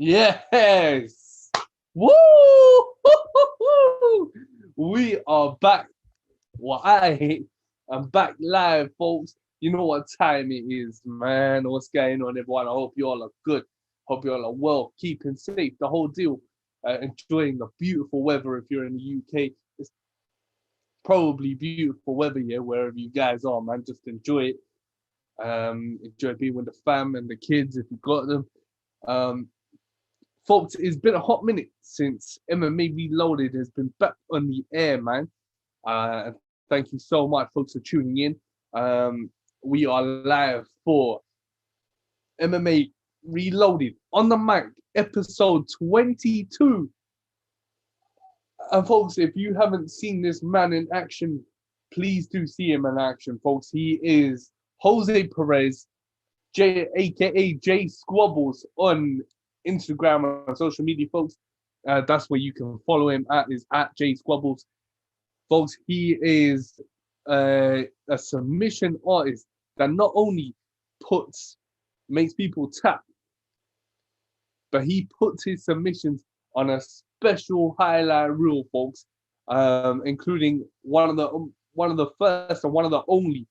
Yes. Woo! We are back. Well, I'm back live, folks. You know what time it is, man. What's going on, everyone? I hope you all are good. Hope you all are well, keeping safe, the whole deal. Enjoying the beautiful weather if you're in the UK. It's probably beautiful weather here, wherever you guys are, man. Just enjoy it. Enjoy being with the fam and the kids if you've got them. Um, Folks, it's been a hot minute since MMA Reloaded has been back on the air, man. And thank you so much, folks, for tuning in. We are live for MMA Reloaded on the mic, episode 22. And folks, if you haven't seen this man in action, please do see him in action, folks. He is Jose Perez, aka J Squabbles on Instagram and social media, folks. That's where you can follow him at is at J Squabbles. Folks, he is a submission artist that not only makes people tap, but he puts his submissions on a special highlight reel, folks, including one of the first and one of the only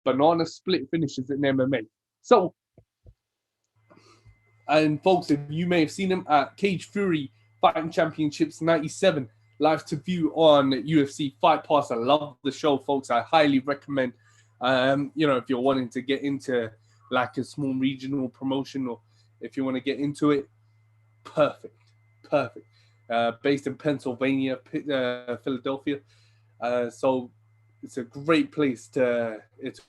banana split finishes in MMA. So, and folks, if you may have seen him at Cage Fury Fighting Championships 97, live to view on UFC Fight Pass. I love the show, folks. I highly recommend, if you're wanting to get into like a small regional promotion or if you want to get into it, perfect. Based in Pennsylvania, Philadelphia. So it's a great it's a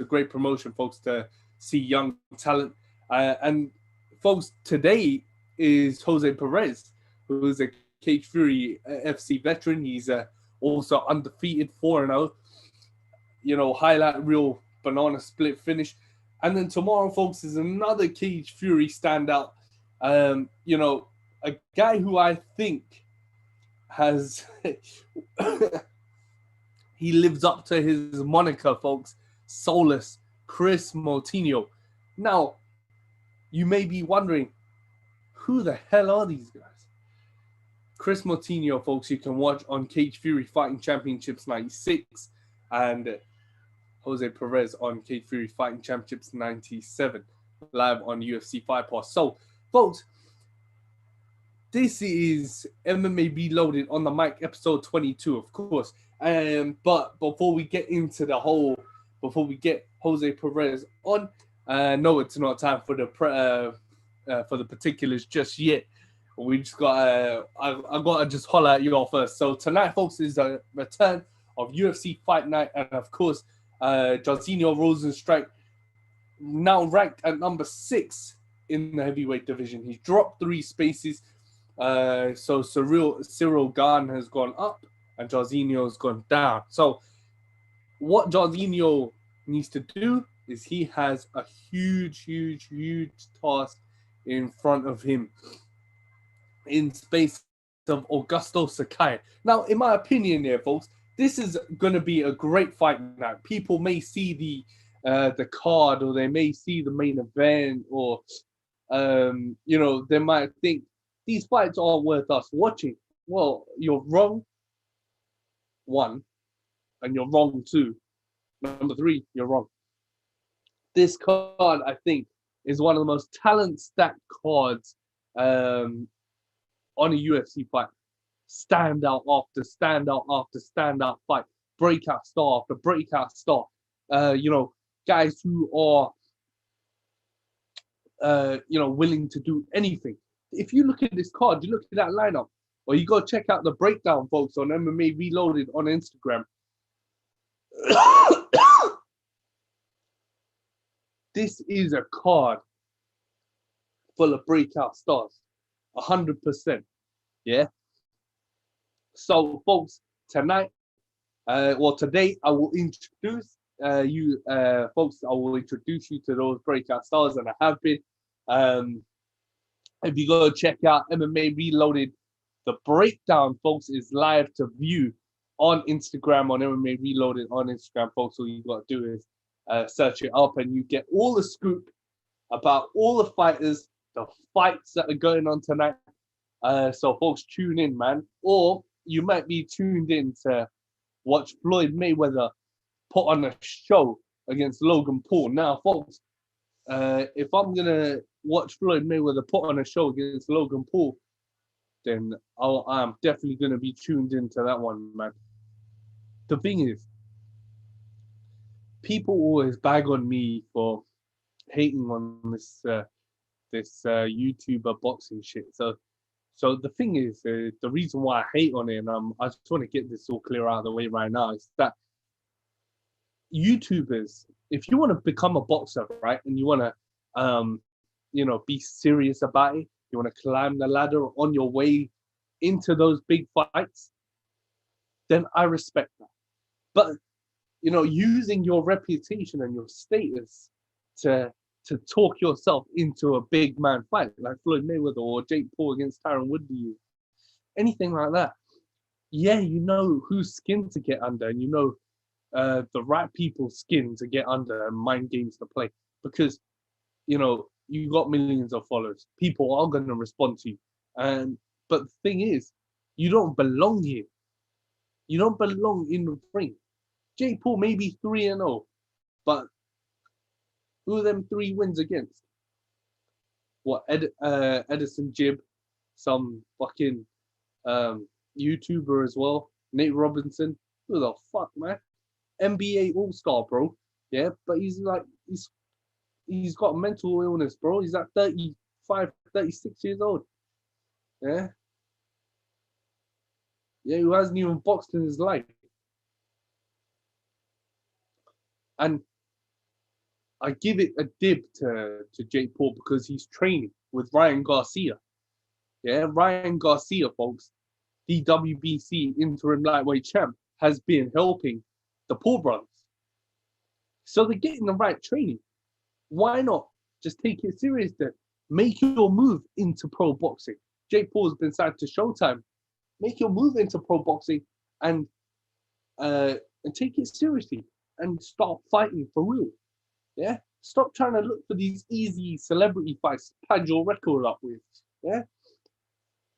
great promotion, folks, to see young talent. And folks, today is Jose Perez, who is a Cage Fury FC veteran. He's also undefeated 4-0. Highlight reel banana split finish. And then tomorrow, folks, is another Cage Fury standout. A guy who I think has he lives up to his moniker, folks. Soulless Chris Moutinho. Now, you may be wondering, who the hell are these guys? Chris Moutinho, folks, you can watch on Cage Fury Fighting Championships 96 and Jose Perez on Cage Fury Fighting Championships 97 live on UFC Fight Pass. So, folks, this is MMA Reloaded on the mic, episode 22, of course. But before we get Jose Perez on, no, it's not time for the particulars just yet. We just got I gotta just holler at you all first. So tonight, folks, is a return of UFC Fight Night, and of course, Jairzinho Rozenstruik, now ranked at number 6 in the heavyweight division. He's dropped 3 spaces. So Cyril Gane has gone up and Jairzinho has gone down. So what Jairzinho needs to do is he has a huge task in front of him in space of Augusto Sakai. Now, in my opinion here, folks, this is going to be a great fight night. People may see the card, or they may see the main event, or they might think these fights aren't worth us watching. Well, you're wrong, 1, and you're wrong 2. Number 3, you're wrong. This card, I think, is one of the most talent-stacked cards on a UFC fight. Standout after standout after standout fight. Breakout star after breakout star. Guys who are, willing to do anything. If you look at this card, you look at that lineup, or you go check out the breakdown, folks, on MMA Reloaded on Instagram. This is a card full of breakout stars, 100%. Yeah. So, folks, today, I will introduce you, folks. I will introduce you to those breakout stars, and I have been. If you go check out MMA Reloaded, the breakdown, folks, is live to view on Instagram, on MMA Reloaded on Instagram, folks. All you got to do is search it up, and you get all the scoop about all the fighters, the fights that are going on tonight. So folks, tune in, man. Or you might be tuned in to watch Floyd Mayweather put on a show against Logan Paul. Now, folks, if I'm gonna watch Floyd Mayweather put on a show against Logan Paul, then I'm definitely gonna be tuned into that one, man. The thing is, people always bag on me for hating on this YouTuber boxing shit. So the thing is, the reason why I hate on it, and I just want to get this all clear out of the way right now, is that YouTubers, if you want to become a boxer, right, and you want to, be serious about it, you want to climb the ladder on your way into those big fights, then I respect that. But using your reputation and your status to talk yourself into a big man fight like Floyd Mayweather or Jake Paul against Tyron Woodley, anything like that. Yeah, you know whose skin to get under, and the right people's skin to get under and mind games to play, because you got millions of followers. People are going to respond to you, but the thing is, you don't belong here. You don't belong in the ring. Jake Paul may be 3-0, but who are them 3 wins against? What, Edison Jib, some fucking YouTuber as well, Nate Robinson. Who the fuck, man? NBA All-Star, bro. Yeah, but he's got mental illness, bro. He's at 35, 36 years old. Yeah. Yeah, who hasn't even boxed in his life. And I give it a dib to Jake Paul because he's training with Ryan Garcia. Yeah, Ryan Garcia, folks, the WBC interim lightweight champ, has been helping the Paul brothers. So they're getting the right training. Why not just take it serious then? Make your move into pro boxing. Jake Paul's been signed to Showtime. Make your move into pro boxing and take it seriously and start fighting for real. Yeah, stop trying to look for these easy celebrity fights to pad your record up with. Yeah,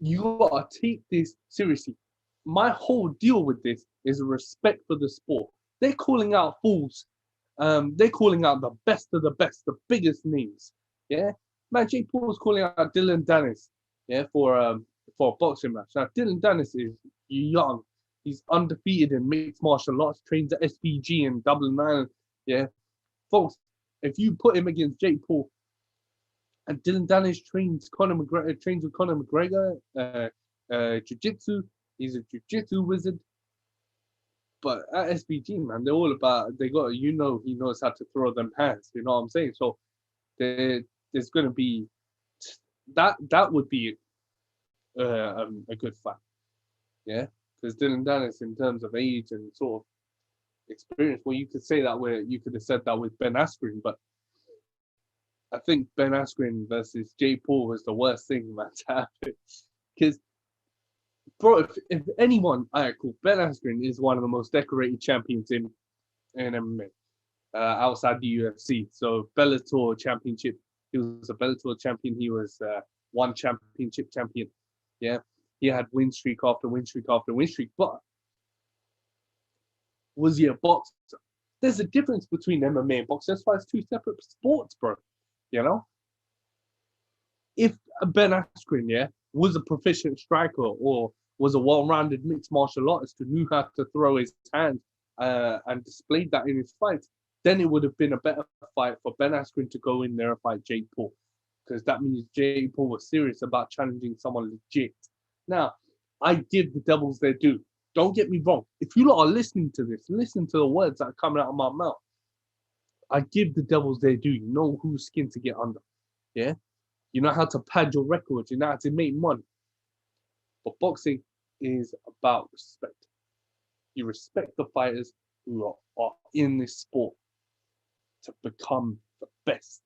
you gotta take this seriously. My whole deal with this is respect for the sport. They're calling out fools. They're calling out the best of the best, the biggest names. Yeah, man, Jake Paul's calling out Dylan Dennis. Yeah, for a boxing match. Now, Dylan Dennis is young. He's undefeated in mixed martial arts. Trains at SBG and Double Nine. Yeah, folks, if you put him against Jake Paul, and Dylan Dennis trains with Conor McGregor, jiu-jitsu. He's a jiu-jitsu wizard. But at SBG, man, they're all about, he knows how to throw them hands. You know what I'm saying? So there's going to be, that would be a good fight. Yeah? Because Dylan Dennis, in terms of age and sort of experience, well, you could have said that with Ben Askren, but I think Ben Askren versus Jake Paul was the worst thing that's happened. Because, bro, if anyone, all right, cool, Ben Askren is one of the most decorated champions in MMA outside the UFC. So Bellator championship, he was a Bellator champion. He was one championship champion. Yeah, he had win streak after win streak after win streak. But was he a boxer? There's a difference between MMA and boxing. That's why it's 2 separate sports, bro. You know, if Ben Askren, yeah, was a proficient striker or was a well-rounded mixed martial artist who knew how to throw his hands and displayed that in his fights, then it would have been a better fight for Ben Askren to go in there and fight Jake Paul, because that means Jake Paul was serious about challenging someone legit. Now, I give the devils their due. Don't get me wrong. If you lot are listening to this, listen to the words that are coming out of my mouth. I give the devils their due. You know whose skin to get under. Yeah? You know how to pad your records. You know how to make money. But boxing is about respect. You respect the fighters who are in this sport to become the best.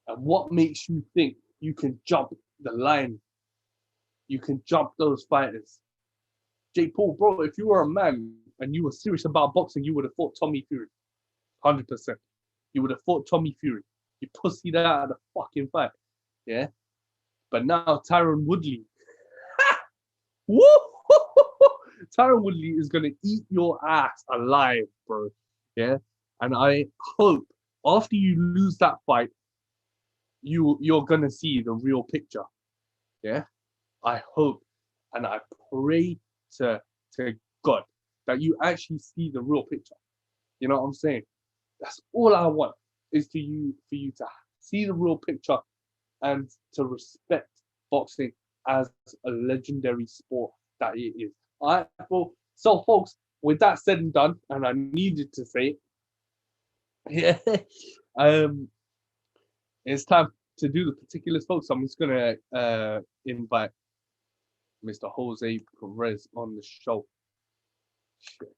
And what makes you think you can jump the line? You can jump those fighters. Jake Paul, bro, if you were a man and you were serious about boxing, you would have fought Tommy Fury. 100%. You would have fought Tommy Fury. You pussied out of the fucking fight. Yeah. But now Tyron Woodley, woo! Tyron Woodley is gonna eat your ass alive, bro. Yeah. And I hope after you lose that fight, you're gonna see the real picture. Yeah. I hope and I pray to to God that you actually see the real picture. You know what I'm saying? That's all I want is for you to see the real picture and to respect boxing as a legendary sport that it is. All right, well, so folks, with that said and done, and I needed to say it, yeah, it's time to do the particulars, folks. I'm just gonna invite Mr. Jose Perez on the show. Shit.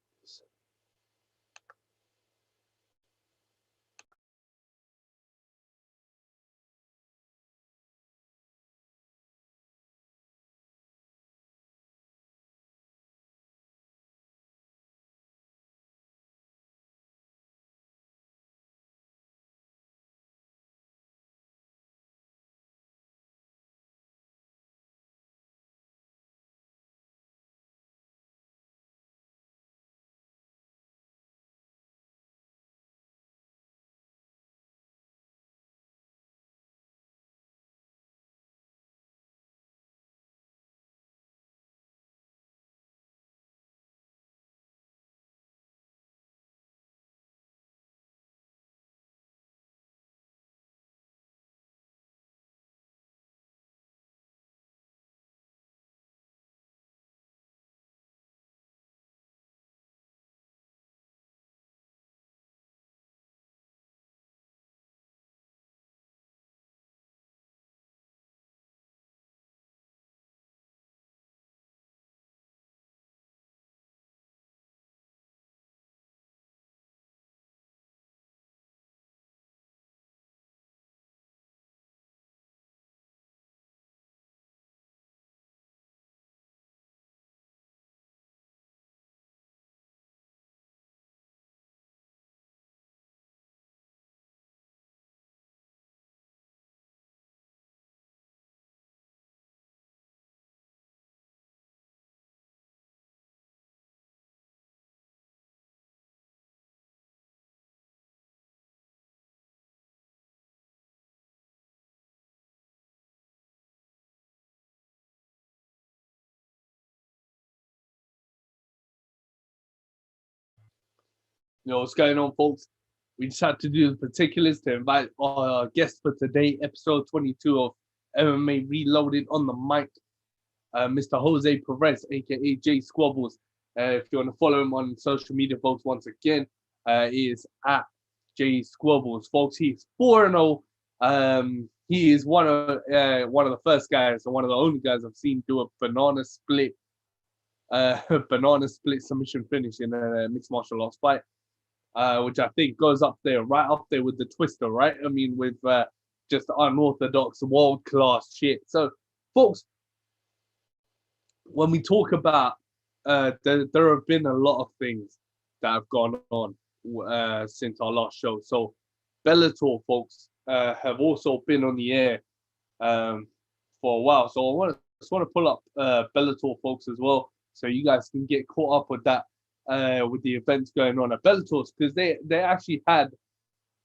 You know what's going on, folks? We just had to do the particulars to invite our guest for today, episode 22 of MMA Reloaded on the mic, Mr. Jose Perez, aka Jay Squabbles. If you want to follow him on social media, folks, once again, he is at Jay Squabbles, folks. He's 4-0. He is one of the first guys and one of the only guys I've seen do a banana split submission finish in a mixed martial arts fight. Which I think goes right up there with the Twister, right? I mean, with just unorthodox, world class shit. So, folks, when we talk about, there have been a lot of things that have gone on since our last show. So, Bellator, folks, have also been on the air for a while. So, just want to pull up Bellator, folks, as well, so you guys can get caught up with that. With the events going on at Bellator, because they actually had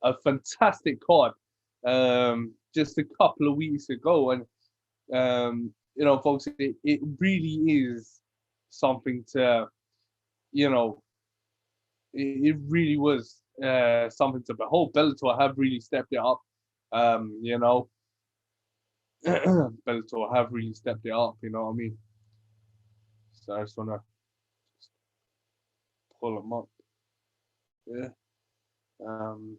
a fantastic card just a couple of weeks ago, and folks, it really is something to, it really was something to behold. Bellator have really stepped it up, Bellator have really stepped it up. You know what I mean? So I just wanna pull them up. Yeah. Um,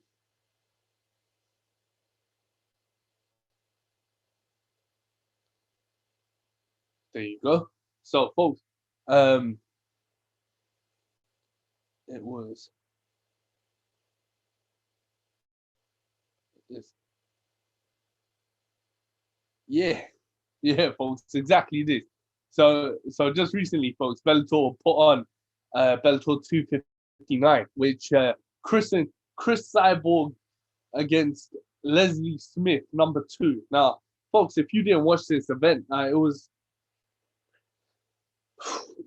there you go. So, folks, um, it was this. Yeah, yeah, folks, exactly this. So just recently, folks, Bellator put on Bellator 259, which Chris Cyborg against Leslie Smith, number 2. Now, folks, if you didn't watch this event, it was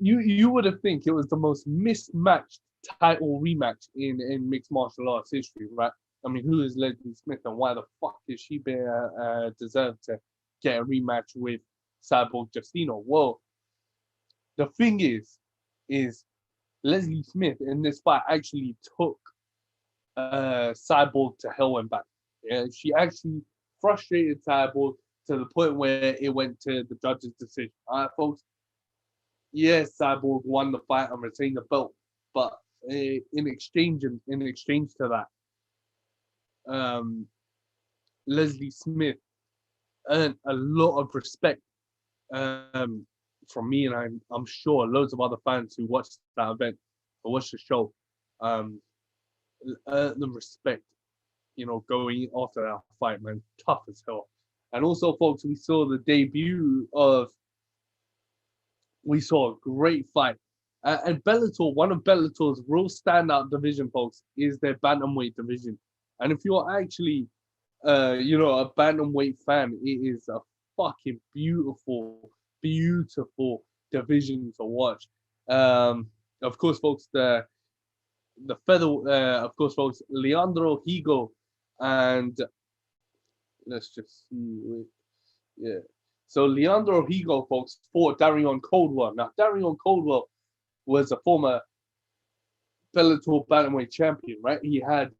you would have think it was the most mismatched title rematch in mixed martial arts history, right? I mean, who is Leslie Smith and why the fuck is she been deserved to get a rematch with Cyborg Justino? Well, the thing is Leslie Smith in this fight actually took Cyborg to hell and back. Yeah, she actually frustrated Cyborg to the point where it went to the judge's decision. All right, folks. Yes, Cyborg won the fight and retained the belt, but in exchange to that, Leslie Smith earned a lot of respect um, from me, and I'm sure loads of other fans who watched that event or watched the show um, earned the respect. Going after that fight, man, tough as hell. And also, folks, we saw a great fight. And Bellator, one of Bellator's real standout division, folks, is their bantamweight division. And if you're actually, a bantamweight fan, it is a fucking beautiful, beautiful division to watch. Of course, folks, the feather, of course, folks, Leandro Higo and let's just see, yeah. So Leandro Higo, folks, fought Darion Coldwell. Now, Darion Coldwell was a former Bellator bantamweight champion, right? He had,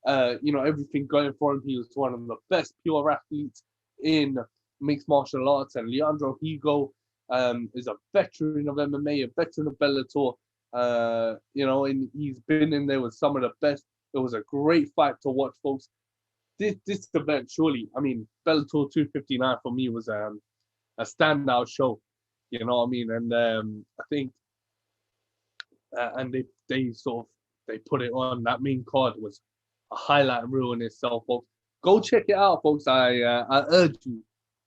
everything going for him. He was one of the best pure athletes in mixed martial arts. And Leandro Higo is a veteran of MMA, a veteran of Bellator. And he's been in there with some of the best. It was a great fight to watch, folks. This event, surely, I mean, Bellator 259 for me was a standout show. You know what I mean? And I think, and they put it on. That main card was a highlight reel in itself, folks. Go check it out, folks. I urge you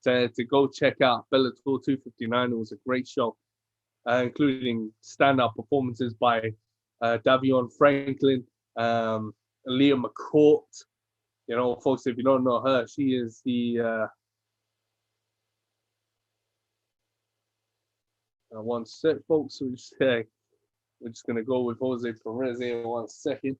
to go check out Bellator 259. It was a great show, including standout performances by Davion Franklin, Leah McCourt. Folks, if you don't know her, she is the one sec, folks. We're just gonna go with Jose Perez in 1 second.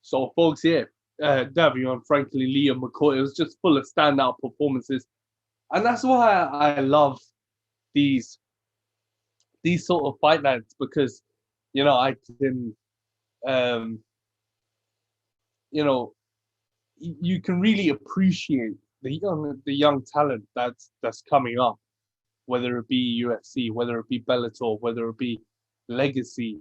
So, folks, yeah, Davion, frankly, Liam McCoy, it was just full of standout performances. And that's why I love these sort of fight nights because, I can, um, you can really appreciate the young talent that's coming up, whether it be UFC, whether it be Bellator, whether it be Legacy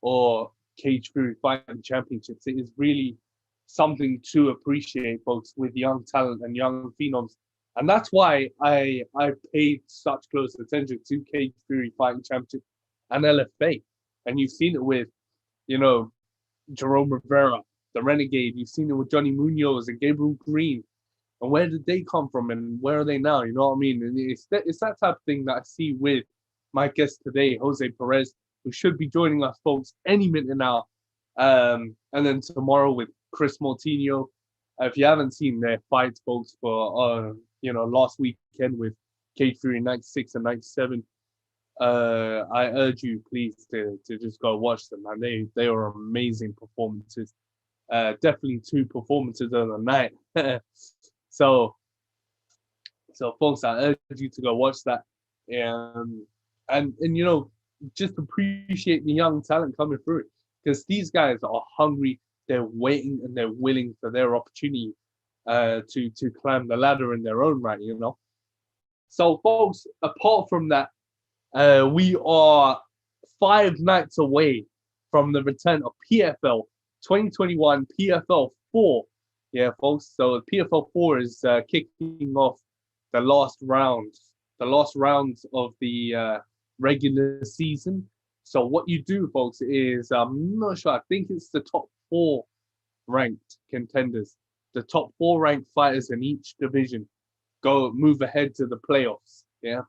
or Cage Fury Fighting Championships. It is really something to appreciate, folks, with young talent and young phenoms. And that's why I paid such close attention to Cage Fury Fighting Championship and LFA. And you've seen it with, Jerome Rivera, the Renegade. You've seen it with Johnny Munoz and Gabriel Green. And where did they come from and where are they now? You know what I mean? And it's that type of thing that I see with my guest today, Jose Perez, who should be joining us, folks, any minute now. And then tomorrow with Chris Mortinho. If you haven't seen their fights, folks, for last weekend with Cage Fury 96 and 97, I urge you, please, to just go watch them. And they are amazing performances. Definitely 2 performances of the night. So, folks, I urge you to go watch that, and just appreciate the young talent coming through because these guys are hungry, they're waiting, and they're willing for their opportunity to climb the ladder in their own right. So, folks, apart from that, we are 5 nights away from the return of PFL 2021 PFL 4. Yeah, folks. So PFL 4 is kicking off the last round last rounds of the regular season. So what you do, folks, is I'm not sure. I think it's the top four ranked contenders, the top four ranked fighters in each division move ahead to the playoffs. Yeah,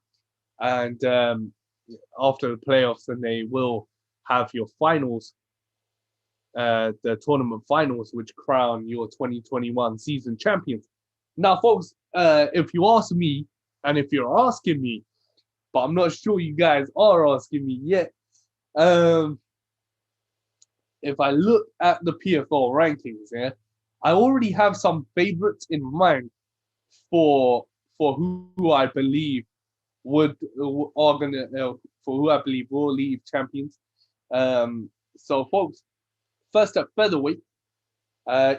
and after the playoffs, then they will have your finals, the tournament finals, which crown your 2021 season champions. Now, folks, if you ask me, and if you're asking me, but I'm not sure you guys are asking me yet, if I look at the PFL rankings, yeah, I already have some favorites in mind for who I believe would are gonna for who I believe will leave champions. So, folks, first up, featherweight.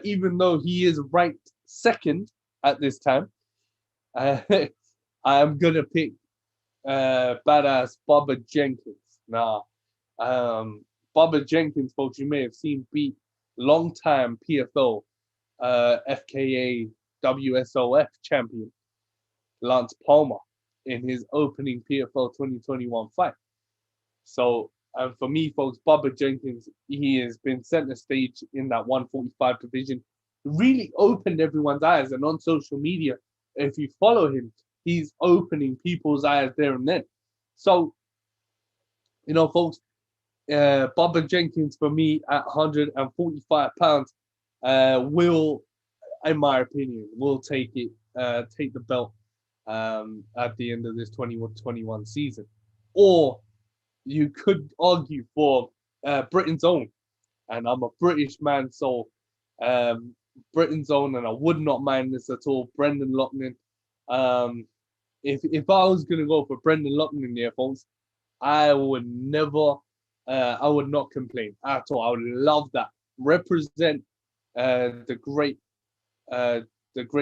Even though he is ranked second at this time, I'm gonna pick badass Bubba Jenkins. Nah, Bubba Jenkins, folks, you may have seen beat long-time PFL, FKA WSOF champion Lance Palmer in his opening PFL 2021 fight. So, for me, folks, Bubba Jenkins, he has been center stage in that 145 division. Really opened everyone's eyes. And on social media, if you follow him, he's opening people's eyes there and then. So, folks, Bubba Jenkins, for me, at 145 pounds, will, in my opinion, will take the belt at the end of this 2021 season. Or you could argue for Britain's own, and I'm a British man, so Britain's own, and I would not mind this at all. Brendan Loughnane. If I was gonna go for Brendan Loughnane here, folks, I would not complain at all. I would love that. Represent the great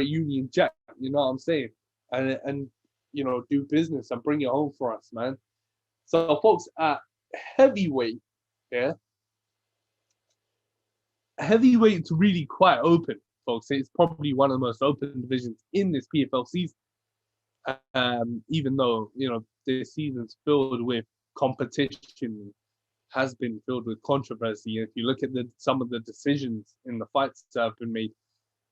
Union Jack. You know what I'm saying? And do business and bring it home for us, man. So, folks, at heavyweight, yeah, heavyweight's really quite open, folks. It's probably one of the most open divisions in this PFL season. Even though this season's filled with competition, has been filled with controversy. If you look at some of the decisions in the fights that have been made,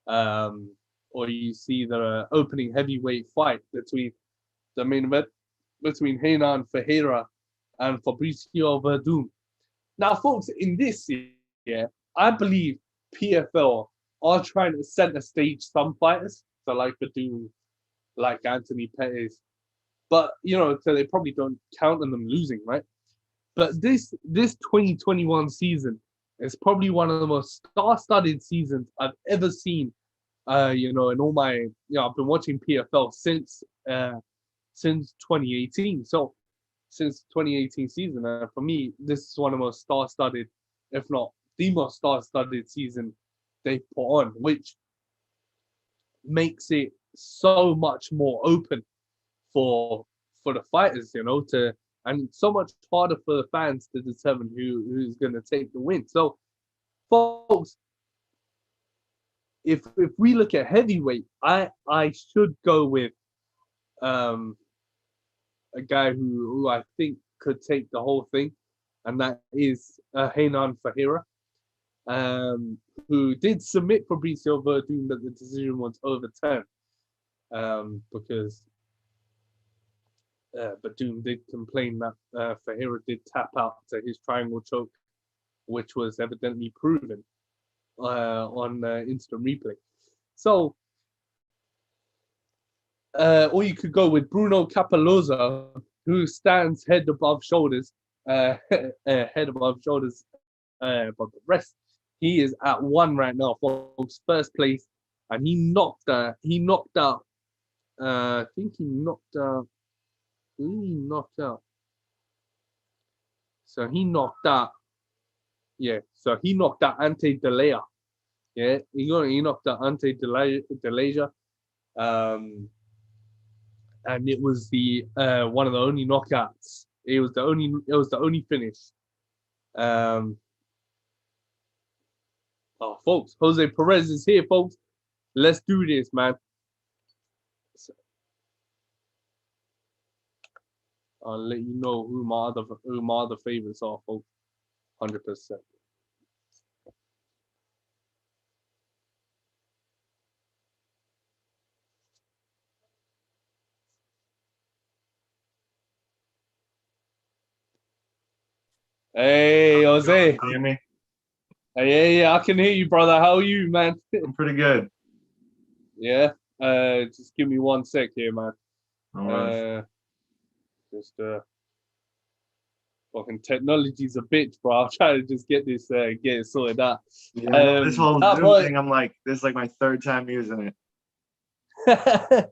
or you see the opening heavyweight fight between the main event between Renan Ferreira and Fabricio Verdum. Now, folks, in this year, I believe PFL are trying to center stage some fighters, so like Verdum, like Anthony Perez, but so they probably don't count on them losing, right? But this 2021 season is probably one of the most star-studded seasons I've ever seen. In all my, I've been watching PFL since 2018. So since 2018 season, for me, this is one of the most star-studded, if not the most star-studded season they've put on, which makes it so much more open for the fighters, and so much harder for the fans to determine who's going to take the win. So, folks, if we look at heavyweight, I should go with a guy who I think could take the whole thing, and that is Renan Ferreira, who did submit Fabricio Verdum, but the decision was overturned because Verdum did complain that Ferreira did tap out to his triangle choke, which was evidently proven on instant replay. So, or you could go with Bruno Capoloza, who stands head above shoulders, above the rest. He is at 1 right now, folks, first place, and he knocked out. I think he knocked out. So he knocked out. Yeah. So he knocked out Ante Delea. Yeah. He knocked out Ante Delea. And it was the one of the only knockouts. It was the only finish. Folks, Jose Perez is here, folks. Let's do this, man. I'll let you know who my other favorites are, folks. 100%. Hey, Jose. Can you hear me? Hey, yeah, I can hear you, brother. How are you, man? I'm pretty good. Yeah. Just give me 1 sec here, man. All right. Uh, just fucking technology's a bitch, bro. I'll try to just get it sorted out. Yeah, I know this whole Nah, Zoom but thing. This is like my third time using it.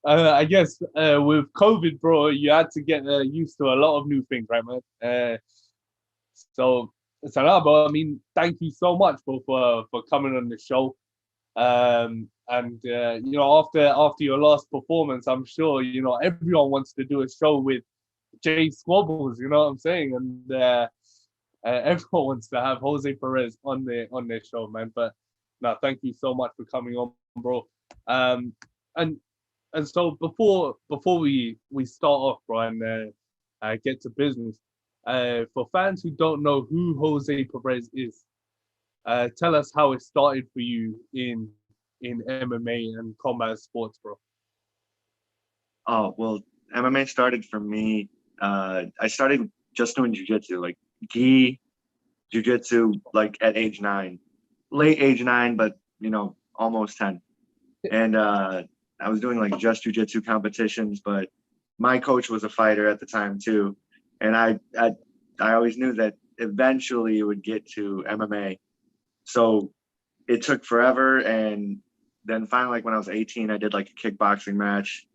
I guess with COVID, bro, you had to get used to a lot of new things, right, man? So, so now, bro. I mean, thank you so much, bro, for coming on the show. And after your last performance, I'm sure everyone wants to do a show with Jay Squabbles. You know what I'm saying? And everyone wants to have Jose Perez on their show, man. But no, thank you so much for coming on, bro. Um, and and so before we start off, bro, and get to business, for fans who don't know who Jose Perez is, tell us how it started for you in MMA and combat sports, bro. Oh, well, MMA started for me. I started just doing jujitsu, like gi jujitsu, like at age 9, late age 9, but almost 10. And I was doing like just jujitsu competitions, but my coach was a fighter at the time too, and I always knew that eventually it would get to MMA. So it took forever, and then finally, like when I was 18, I did like a kickboxing match,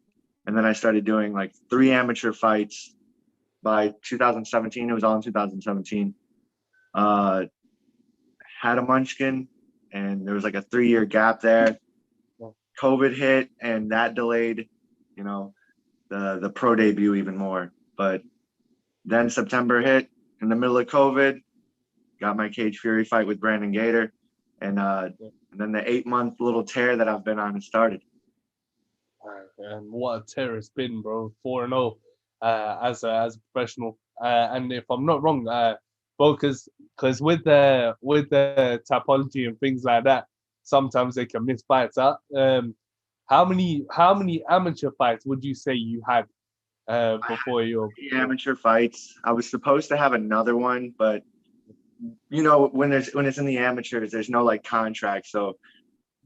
and then I started doing like 3 amateur fights. By 2017, it was all in 2017. Uh, had a munchkin, and there was like a 3-year gap there. COVID hit, and that delayed, you know, the pro debut even more. But then September hit in the middle of COVID, got my Cage Fury fight with Brandon Gator, and then the 8-month little tear that I've been on has started. And what a tear it's been, bro. 4-0 as a professional. And if I'm not wrong, bro, because with the topology and things like that, sometimes they can miss fights out. How many amateur fights would you say you had before your Amateur fights. I was supposed to have another one, but when it's in the amateurs, there's no like contract. So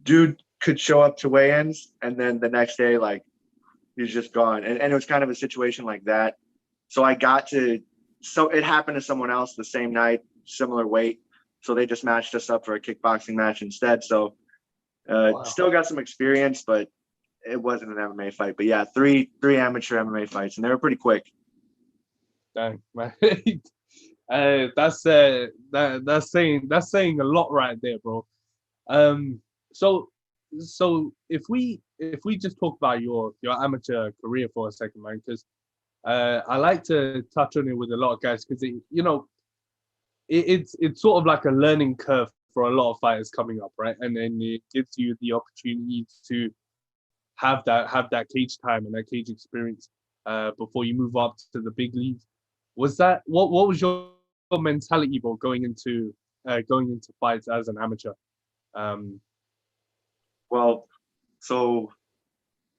dude could show up to weigh-ins, and then the next day, like, he's just gone. And it was kind of a situation like that. So it happened to someone else the same night, similar weight. So they just matched us up for a kickboxing match instead. So wow. still got some experience, but it wasn't an MMA fight. But yeah, three amateur MMA fights, and they were pretty quick. Dang, man. That's saying a lot right there, bro. Um, so if we just talk about your amateur career for a second, man, because I like to touch on it with a lot of guys because it's sort of like a learning curve for a lot of fighters coming up, right? And then it gives you the opportunity to have that cage time and that cage experience before you move up to the big leagues. Was that what was your mentality, bro, going into fights as an amateur? Um, Well, so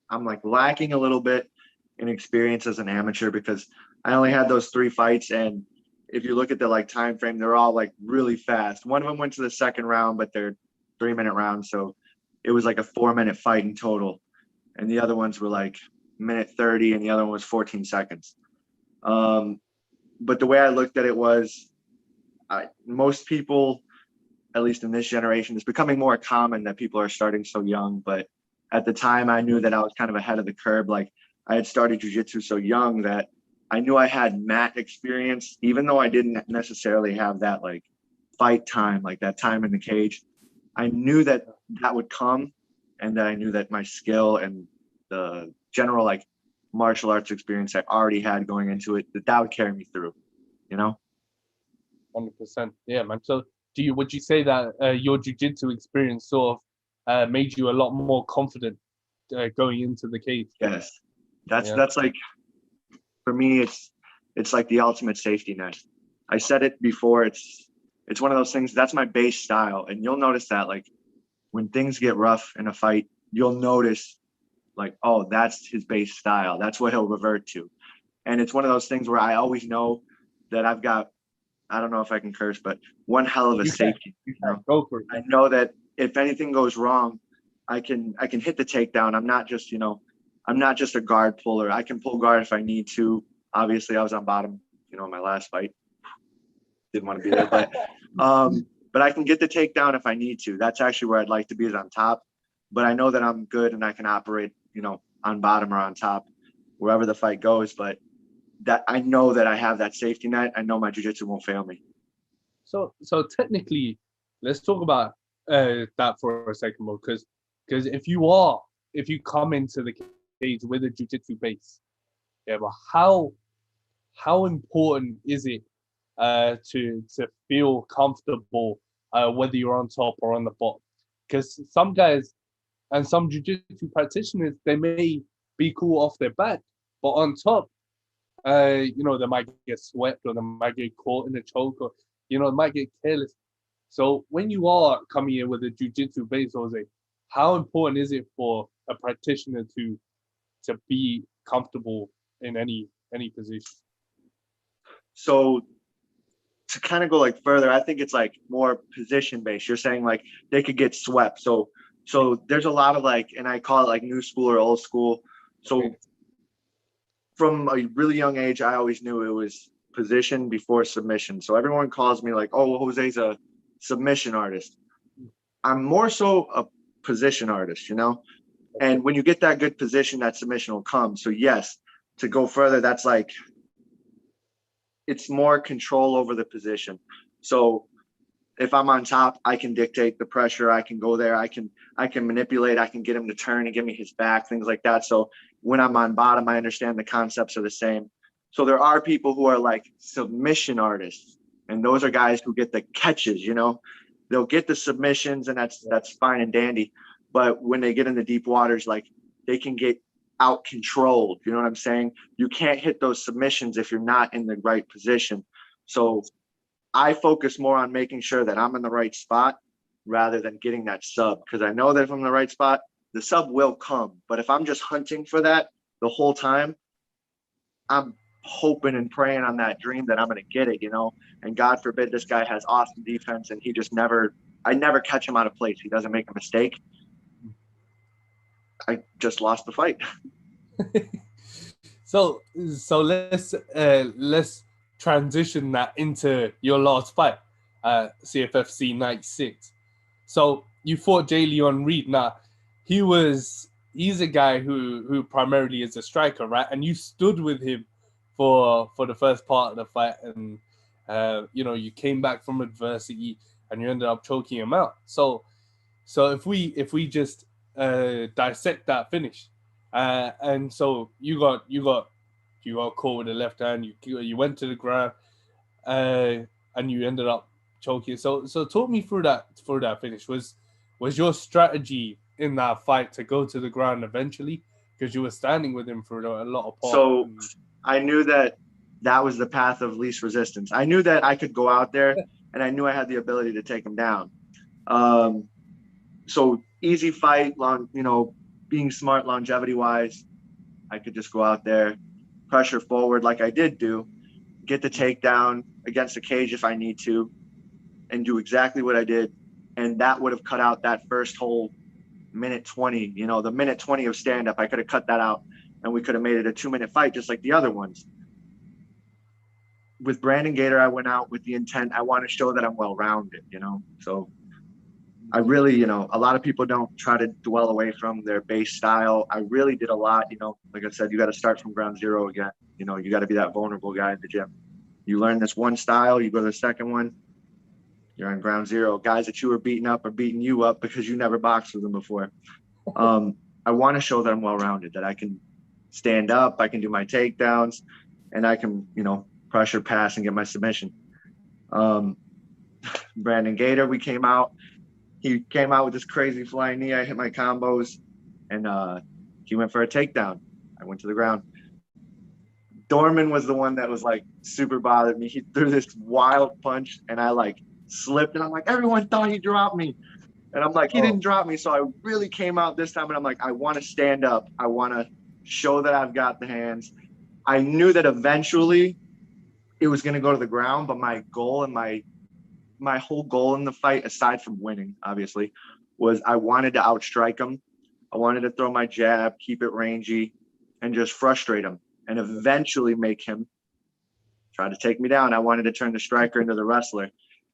I'm like lacking a little bit in experience as an amateur because I only had those 3 fights, and if you look at the like time frame, they're all like really fast. One of them went to the second round, but they're 3-minute rounds, so it was like a 4-minute fight in total, and the other ones were like minute 30, and the other one was 14 seconds. But the way I looked at it was, most people, at least in this generation, it's becoming more common that people are starting so young. But at the time, I knew that I was kind of ahead of the curve. Like, I had started jujitsu so young that I knew I had mat experience, even though I didn't necessarily have that like fight time, like that time in the cage. I knew that would come, and that I knew that my skill and the general like martial arts experience I already had going into it, that would carry me through, you know? 100%. Yeah, man. So would you say that your jiu-jitsu experience sort of made you a lot more confident going into the cage? Yes. Yeah. That's like, for me, it's it's like the ultimate safety net. I said it before. It's one of those things. That's my base style, and you'll notice that like when things get rough in a fight, you'll notice like, oh, that's his base style. That's what he'll revert to. And it's one of those things where I always know that I've got, I don't know if I can curse, but one hell of a safety. You can. Go for it. I know that if anything goes wrong, I can hit the takedown. I'm not just, I'm not just a guard puller. I can pull guard if I need to. Obviously, I was on bottom, in my last fight. Didn't want to be there, but I can get the takedown if I need to. That's actually where I'd like to be, is on top. But I know that I'm good and I can operate, on bottom or on top, wherever the fight goes. But that I know that I have that safety net. I know my jiu-jitsu won't fail me. So technically, let's talk about that for a second, because if you come into the cage with a jiu-jitsu base, yeah, but how important is it to feel comfortable whether you're on top or on the bottom? Because some guys and some jiu-jitsu practitioners, they may be cool off their back, but on top, they might get swept or they might get caught in a choke, or they might get careless. So when you are coming in with a jiu-jitsu base, Jose, how important is it for a practitioner to be comfortable in any position? So to kind of go like further, I think it's like more position based. You're saying like they could get swept. So there's a lot of like, and I call it like new school or old school. So from a really young age, I always knew it was position before submission. So everyone calls me like, oh, Jose's a submission artist. I'm more so a position artist, and when you get that good position, that submission will come. So yes, to go further, that's like, it's more control over the position. So if I'm on top, I can dictate the pressure. I can go there. I can manipulate. I can get him to turn and give me his back, things like that. So when I'm on bottom, I understand the concepts are the same. So there are people who are like submission artists, and those are guys who get the catches, they'll get the submissions, and that's fine and dandy. But when they get in the deep waters, like they can get out controlled. You know what I'm saying? You can't hit those submissions if you're not in the right position. So I focus more on making sure that I'm in the right spot rather than getting that sub, because I know that if I'm in the right spot, the sub will come. But if I'm just hunting for that the whole time, I'm hoping and praying on that dream that I'm going to get it, and God forbid this guy has awesome defense and I never catch him out of place. He doesn't make a mistake. I just lost the fight. So let's transition that into your last fight, CFFC 96. So you fought J. Leon Reed. Now, he's a guy who primarily is a striker, right? And you stood with him for the first part of the fight, and you came back from adversity and you ended up choking him out. So if we just dissect that finish, and so you got caught with the left hand. You went to the ground, and you ended up choking. So talk me through that finish. Was your strategy in that fight to go to the ground eventually, because you were standing with him for a lot of parts? So I knew that was the path of least resistance. I knew that I could go out there, and I knew I had the ability to take him down. So easy fight, long, being smart longevity wise, I could just go out there, pressure forward like I did do, get the takedown against the cage if I need to, and do exactly what I did. And that would have cut out that first whole minute 20, the minute 20 of stand up. I could have cut that out, and we could have made it a 2-minute fight just like the other ones. With Brandon Gator, I went out with the intent, I want to show that I'm well-rounded, so I really, a lot of people don't try to dwell away from their base style. I really did a lot, like I said, you got to start from ground zero again. You got to be that vulnerable guy in the gym. You learn this one style, you go to the second one, you're on ground zero. Guys that you were beating up are beating you up because you never boxed with them before. I want to show that I'm well-rounded, that I can stand up, I can do my takedowns, and I can, pressure pass and get my submission. Brandon Gator, he came out with this crazy flying knee. I hit my combos, and he went for a takedown. I went to the ground. Dorman was the one that was like super bothered me. He threw this wild punch and I like slipped and I'm like, everyone thought he dropped me. And I'm like, he didn't drop me. So I really came out this time and I'm like, I want to stand up. I want to show that I've got the hands. I knew that eventually it was going to go to the ground, but my goal and my whole goal in the fight, aside from winning, obviously, was I wanted to outstrike him. I wanted to throw my jab, keep it rangy, and just frustrate him and eventually make him try to take me down. I wanted to turn the striker into the wrestler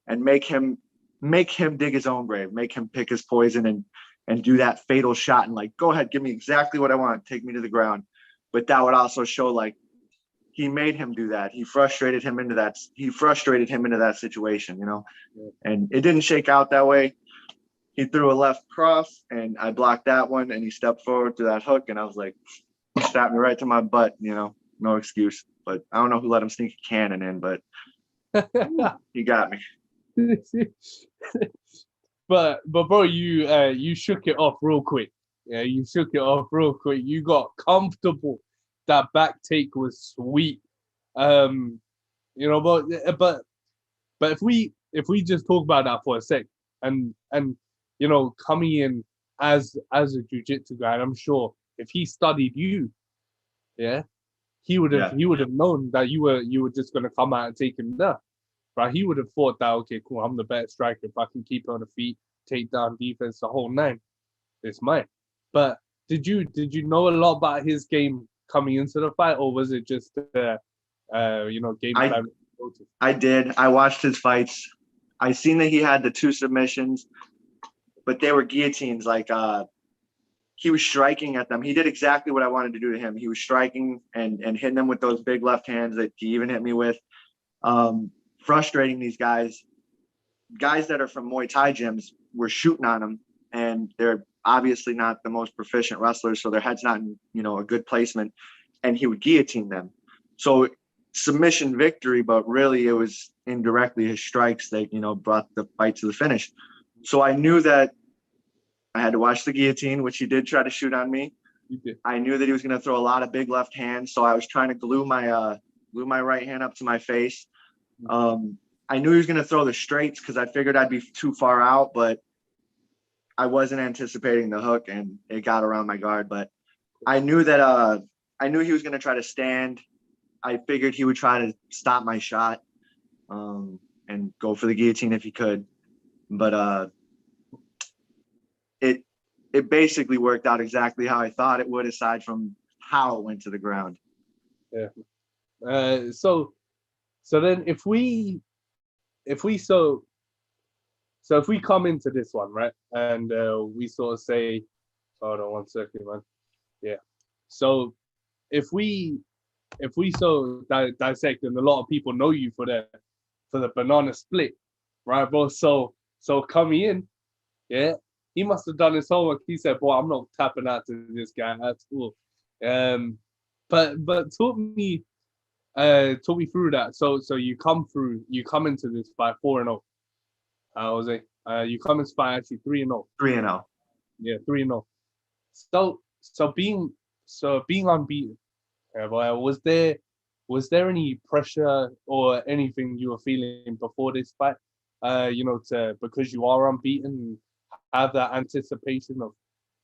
and make him dig his own grave, make him pick his poison and do that fatal shot and like, go ahead, give me exactly what I want, take me to the ground. But that would also show like he made him do that. He frustrated him into that situation, you know. And it didn't shake out that way. He threw a left cross and I blocked that one and he stepped forward to that hook and I was like, stabbed me right to my butt, you know, no excuse. But I don't know who let him sneak a cannon in, but he got me. But bro, you shook it off real quick. Yeah, you shook it off real quick. You got comfortable. That back take was sweet. You know, but if we just talk about that for a sec, and you know, coming in as a jiu-jitsu guy, I'm sure if he studied you, yeah, he would have known that you were just gonna come out and take him there. Right? He would have thought that, okay, cool, I'm the better striker. If I can keep on the feet, take down defense, the whole nine, it's mine. But did you know a lot about his game coming into the fight, or was it just you know, game plan? I did. I watched his fights. I seen that he had the 2 submissions, but they were guillotines. Like he was striking at them. He did exactly what I wanted to do to him. He was striking and hitting them with those big left hands that he even hit me with. Frustrating these guys that are from Muay Thai gyms were shooting on him, and they're obviously not the most proficient wrestlers, so their head's not in, you know, a good placement, and he would guillotine them. So submission victory, but really it was indirectly his strikes that, you know, brought the fight to the finish. So I knew that I had to watch the guillotine, which he did try to shoot on me. I knew that he was going to throw a lot of big left hands, so I was trying to glue my right hand up to my face. I knew he was going to throw the straights because I figured I'd be too far out, but I wasn't anticipating the hook and it got around my guard. But I knew that I knew he was going to try to stand. I figured he would try to stop my shot and go for the guillotine if he could. But it basically worked out exactly how I thought it would, aside from how it went to the ground. Yeah. So then if we come into this one, right, and we sort of say, hold on one second, man. Yeah. So if we dissect, and a lot of people know you for the banana split, right, bro? So coming in, yeah, he must have done his homework. He said, boy, I'm not tapping out to this guy at all. But talk me through that. So you come into this fight 4-0. Jose, you come into fight actually 3-0. 3-0. Yeah, 3-0. So being unbeaten, was there any pressure or anything you were feeling before this fight? You know, because you are unbeaten, have that anticipation of,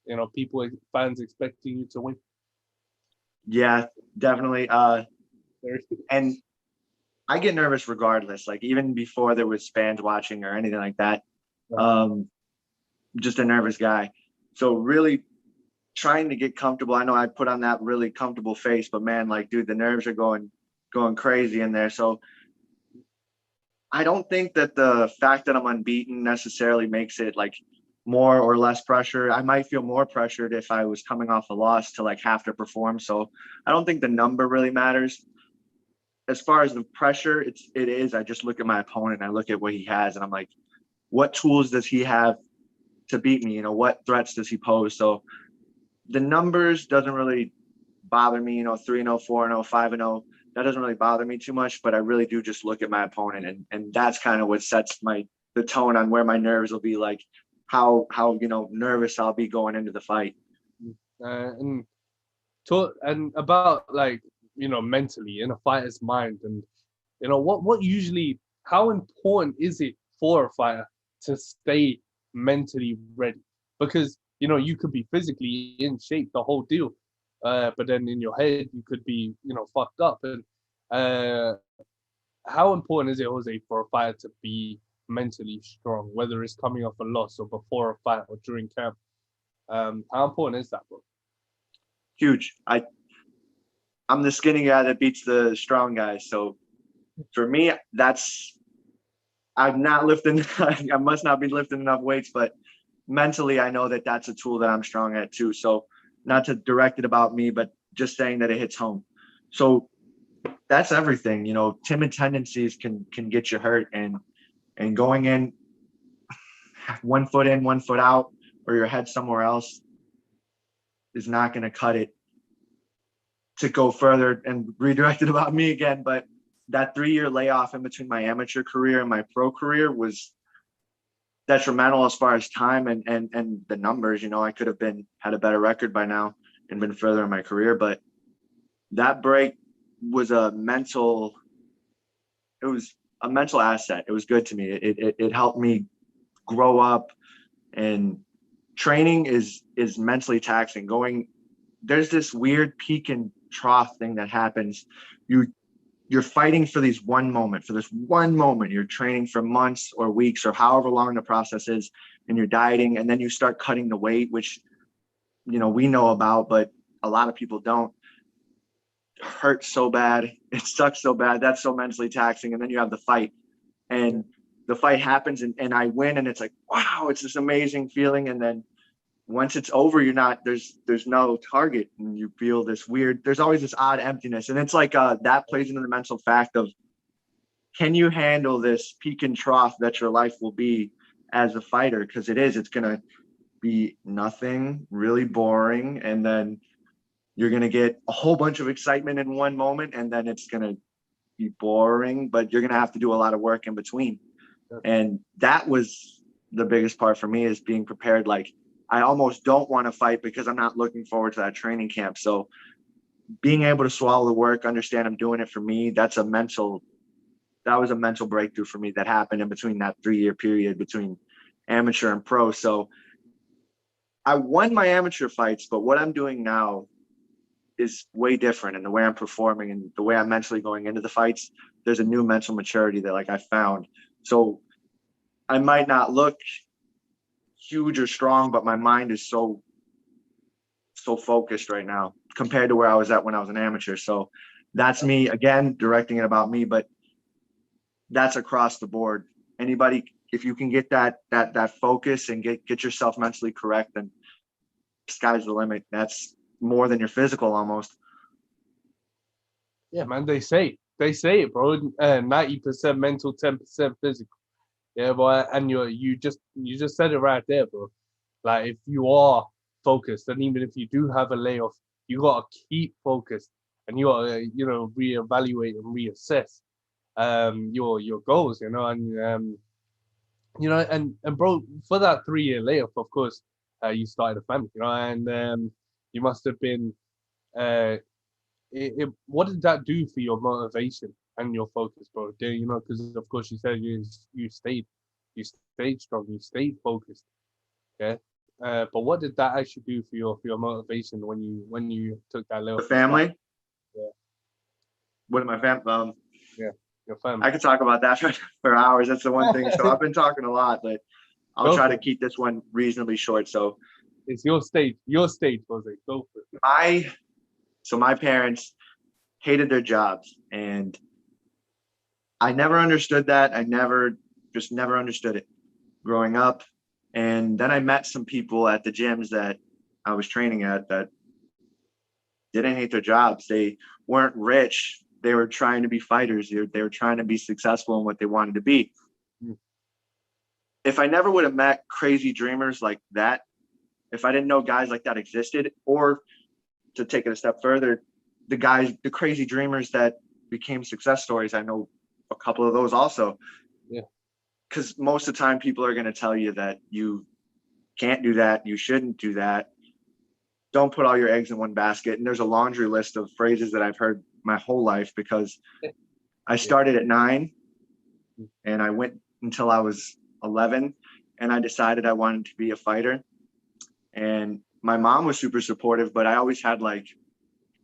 you know, fans expecting you to win. Yeah, definitely. And I get nervous regardless, like even before there was fans watching or anything like that. Just a nervous guy. So really trying to get comfortable. I know I put on that really comfortable face, but man, like, dude, the nerves are going crazy in there. So I don't think that the fact that I'm unbeaten necessarily makes it like more or less pressure. I might feel more pressured if I was coming off a loss to like have to perform. So I don't think the number really matters. As far as the pressure, it is. I just look at my opponent and I look at what he has, and I'm like, what tools does he have to beat me? You know, what threats does he pose? So the numbers doesn't really bother me. You know, 3-0, 4-0, 5-0. That doesn't really bother me too much. But I really do just look at my opponent, and that's kind of what sets the tone on where my nerves will be, like how you know, nervous I'll be going into the fight. And about like mentally in a fighter's mind, and what usually, how important is it for a fighter to stay mentally ready? Because you could be physically in shape the whole deal, but then in your head you could be fucked up. And uh, how important is it, Jose, for a fighter to be mentally strong, whether it's coming off a loss or before a fight or during camp? How important is that, bro? Huge. I'm the skinny guy that beats the strong guy. So for me, I'm not lifting. I must not be lifting enough weights, but mentally, I know that that's a tool that I'm strong at too. So not to direct it about me, but just saying that it hits home. So that's everything. Timid tendencies can get you hurt, and going in 1 foot in, 1 foot out, or your head somewhere else is not going to cut it. To go further and redirect it about me again, but that 3-year layoff in between my amateur career and my pro career was detrimental as far as time and the numbers. I could have had a better record by now and been further in my career, but that break was a mental asset. It was good to me. It helped me grow up, and training is mentally taxing. There's this weird peak and trough thing that happens. You're fighting for this one moment. You're training for months or weeks or however long the process is, and you're dieting, and then you start cutting the weight, which we know about, but a lot of people don't. It hurts so bad. It sucks so bad. That's so mentally taxing. And then you have the fight, and the fight happens, and I win, and it's like, wow, it's this amazing feeling. And then once it's over, there's no target, and you feel this weird, there's always this odd emptiness. And it's like that plays into the mental fact of, can you handle this peak and trough that your life will be as a fighter? Because it's going to be nothing, really boring, and then you're going to get a whole bunch of excitement in one moment, and then it's going to be boring, but you're going to have to do a lot of work in between. And that was the biggest part for me, is being prepared. Like, I almost don't want to fight because I'm not looking forward to that training camp. So being able to swallow the work, understand I'm doing it for me, that was a mental breakthrough for me that happened in between that 3-year period between amateur and pro. So I won my amateur fights, but what I'm doing now is way different. And the way I'm performing and the way I'm mentally going into the fights, there's a new mental maturity that I found. So I might not look huge or strong, but my mind is so focused right now compared to where I was at when I was an amateur. So that's me, again, directing it about me, but that's across the board. Anybody, if you can get that focus and get yourself mentally correct, then sky's the limit. That's more than your physical almost. Yeah, man, they say it, bro. 90% mental, 10% physical. Yeah, boy, and you just said it right there, bro. Like, if you are focused, and even if you do have a layoff, you gotta keep focused, and you gotta reevaluate and reassess your goals, and and bro, for that 3-year layoff, of course, you started a family, and you must have been what did that do for your motivation and your focus, bro? Because of course you said you stayed strong, you stayed focused. Okay. But what did that actually do for your motivation when you took that little The family? Yeah. What my family? Yeah, your family. I could talk about that for hours. That's the one thing. So I've been talking a lot, but I'll try to keep this one reasonably short. So it's your stage, Jose. Go for it. My parents hated their jobs, and I never understood that. I never understood it growing up. And then I met some people at the gyms that I was training at that didn't hate their jobs. They weren't rich. They were trying to be fighters. They were trying to be successful in what they wanted to be. If I never would have met crazy dreamers like that, if I didn't know guys like that existed, or to take it a step further, the crazy dreamers that became success stories, I know a couple of those also. Yeah. Because most of the time people are going to tell you that you can't do that, you shouldn't do that. don't put all your eggs in one basket. And there's a laundry list of phrases that I've heard my whole life, because I started at 9 and I went until I was 11, and I decided I wanted to be a fighter. And my mom was super supportive, but I always had like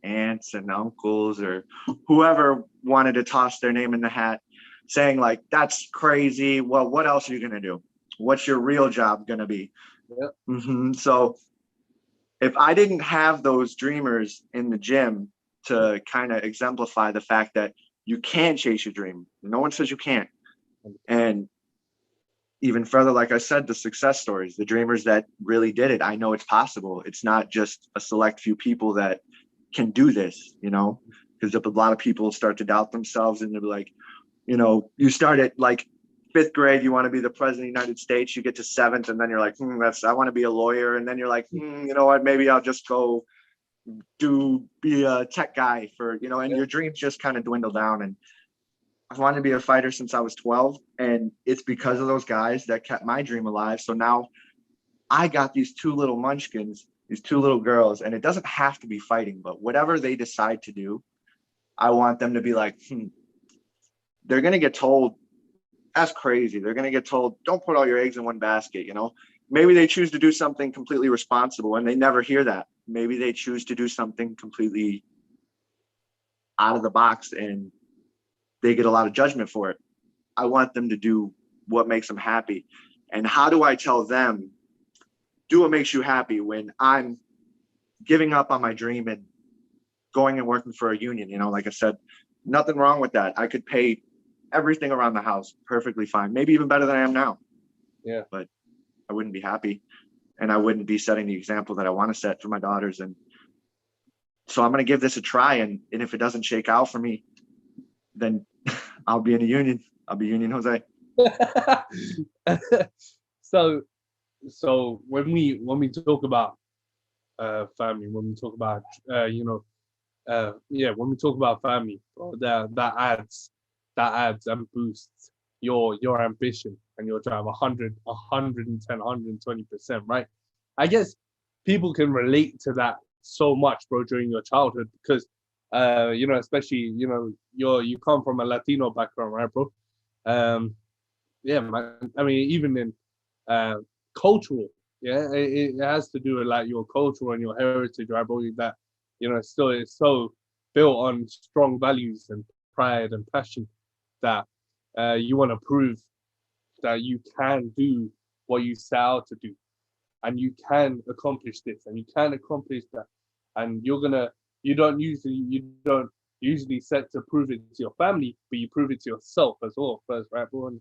aunts and uncles or whoever wanted to toss their name in the hat, saying like, that's crazy. Well, what else are you going to do? What's your real job going to be? Yeah. So if I didn't have those dreamers in the gym to kind of exemplify the fact that you can chase your dream, no one says you can't. And even further, like I said, the success stories, the dreamers that really did it, I know it's possible. It's not just a select few people that can do this, because a lot of people start to doubt themselves, and they'll be like, you start at like 5th grade, you want to be the president of the United States, you get to 7th, and then you're like, I want to be a lawyer. And then you're like, you know what, maybe I'll just go be a tech guy and your dreams just kind of dwindle down. And I wanted to be a fighter since I was 12, and it's because of those guys that kept my dream alive. So now I got these 2 little munchkins, these 2 little girls, and it doesn't have to be fighting, but whatever they decide to do, I want them to be like, they're going to get told, that's crazy. They're going to get told, don't put all your eggs in one basket. Maybe they choose to do something completely responsible and they never hear that. Maybe they choose to do something completely out of the box and they get a lot of judgment for it. I want them to do what makes them happy. And how do I tell them, do what makes you happy, when I'm giving up on my dream and going and working for a union? Like I said, nothing wrong with that. I could pay everything around the house perfectly fine, maybe even better than I am now. Yeah. But I wouldn't be happy, and I wouldn't be setting the example that I want to set for my daughters. And so I'm going to give this a try. And if it doesn't shake out for me, then I'll be in a union. I'll be Union Jose. So when we talk about family, when we talk about when we talk about family, bro, that adds and boosts your ambition and your drive 100, 110, 120%, right? I guess people can relate to that so much, bro, during your childhood, because especially, you come from a Latino background, right, bro? Yeah, man. I mean, even in cultural, yeah, it has to do with like your culture and your heritage, right, bro? That still it's so built on strong values and pride and passion that you want to prove that you can do what you set out to do, and you can accomplish this, and you can accomplish that, and you don't usually set to prove it to your family, but you prove it to yourself as well first, right, bro?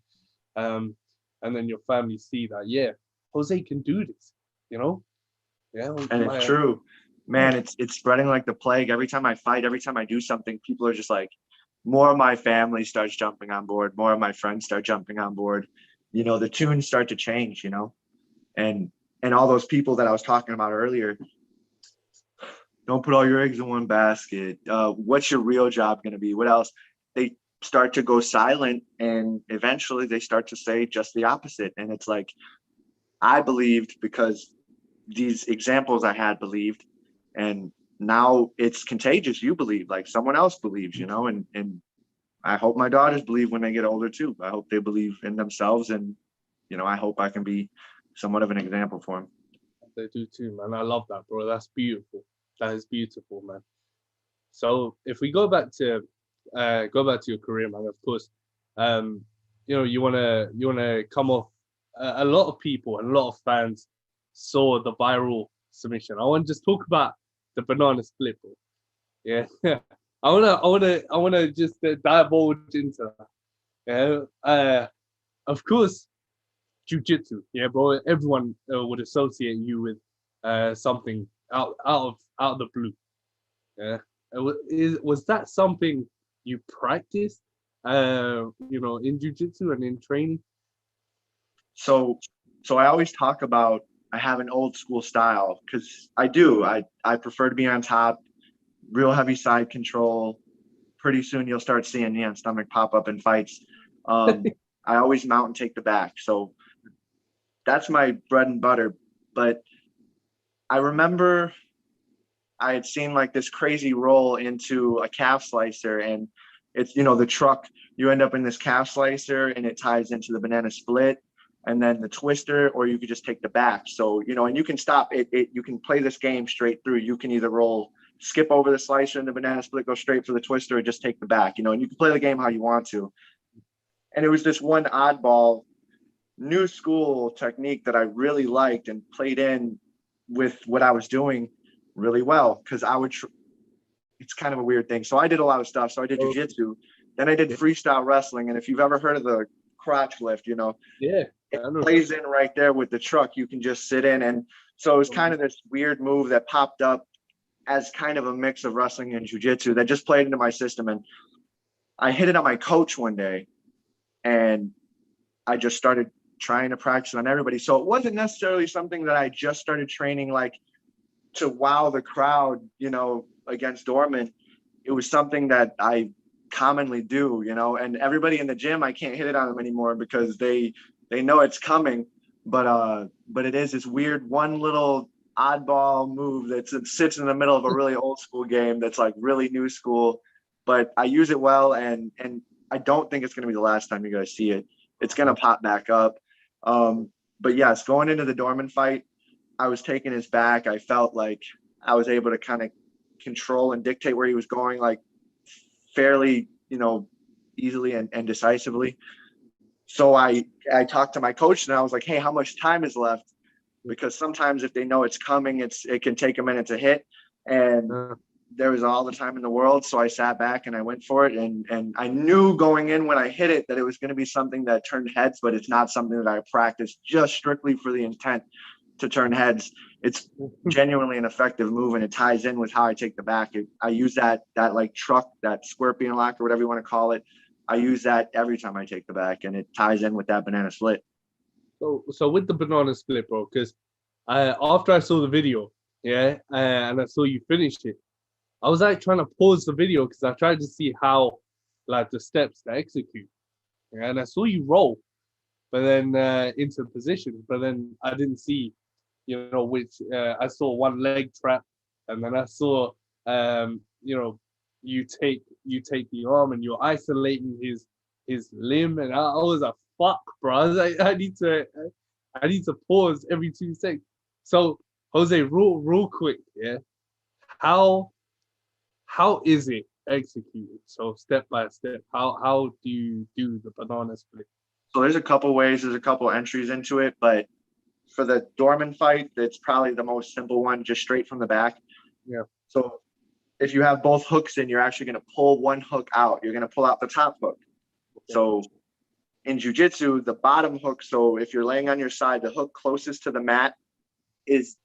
And then your family see that, yeah, Jose can do this, yeah. And it's true, man. It's spreading like the plague. Every time I fight, every time I do something, people are just like, more of my family starts jumping on board, more of my friends start jumping on board. The tunes start to change, and all those people that I was talking about earlier, don't put all your eggs in one basket. What's your real job going to be? What else? They start to go silent, and eventually they start to say just the opposite. And it's like, I believed because these examples I had believed, and now it's contagious. You believe, like someone else believes, and I hope my daughters believe when they get older too. I hope they believe in themselves, and I hope I can be somewhat of an example for them. They do too, man. I love that, bro. That's beautiful. That is beautiful, man. So if we go back to your career, man, of course, you wanna come off. A lot of people and a lot of fans saw the viral submission. I want to just talk about the banana split, bro. Yeah, I wanna just divulge into that. Yeah, of course, jiu-jitsu. Yeah, bro. Everyone would associate you with something out of the blue. Yeah. Was that something you practiced, in jiu-jitsu and in training? So I always talk about, I have an old school style, because I do. I prefer to be on top, real heavy side control. Pretty soon you'll start seeing stomach pop up in fights. I always mount and take the back. So that's my bread and butter. But I remember I had seen like this crazy roll into a calf slicer, and it's, you know, the truck, you end up in this calf slicer and it ties into the banana split and then the twister, or you could just take the back. So, you know, and you can stop it, you can play this game straight through. You can either roll, skip over the slicer and the banana split, go straight for the twister, or just take the back, you know, and you can play the game how you want to. And it was this one oddball new school technique that I really liked and played in with what I was doing really well, because I would it's kind of a weird thing. So I did a lot of stuff. So I did jujitsu, then I did freestyle wrestling. And if you've ever heard of the crotch lift, you know, Yeah. it plays in right there with the truck. You can just sit in. And so it was kind of this weird move that popped up as kind of a mix of wrestling and jujitsu that just played into my system. And I hit it on my coach one day, and I just started trying to practice on everybody. So it wasn't necessarily something that I just started training like to wow the crowd, you know, against Dorman. It was something that I commonly do, you know, and everybody in the gym, I can't hit it on them anymore because they know it's coming. But it is this weird one little oddball move that sits in the middle of a really old school game that's like really new school, but I use it well, and I don't think it's going to be the last time you guys see it. It's going to pop back up. But yes, going into the Dorman fight, I was taking his back. I felt like I was able to kind of control and dictate where he was going, like fairly, you know, easily and decisively. So I talked to my coach and I was like, hey, how much time is left? Because sometimes if they know it's coming, it can take a minute to hit. And there was all the time in the world. So I sat back and I went for it. And I knew going in when I hit it that it was going to be something that turned heads, but it's not something that I practiced just strictly for the intent to turn heads. It's genuinely an effective move, and it ties in with how I take the back. I use that like truck, that scorpion lock, or whatever you want to call it. I use that every time I take the back, and it ties in with that banana split. So with the banana split, bro, because after I saw the video, and I saw you finished it, I was like trying to pause the video because I tried to see how, like, the steps to execute. Yeah, and I saw you roll, but then into position, but then I didn't see, you know, which I saw one leg trap, and then I saw, you know, you take the arm and you're isolating his limb, and I was like, fuck, bro. I was like, I need to pause every 2 seconds. So Jose, real quick, yeah, how is it executed? So step by step, how do you do the banana split? So there's a couple ways, there's a couple entries into it, but for the Dorman fight, that's probably the most simple one, just straight from the back. Yeah. So if you have both hooks in, you're actually going to pull one hook out. You're going to pull out the top hook. Okay. So in jiu-jitsu, the bottom hook, so if you're laying on your side, the hook closest to the mat is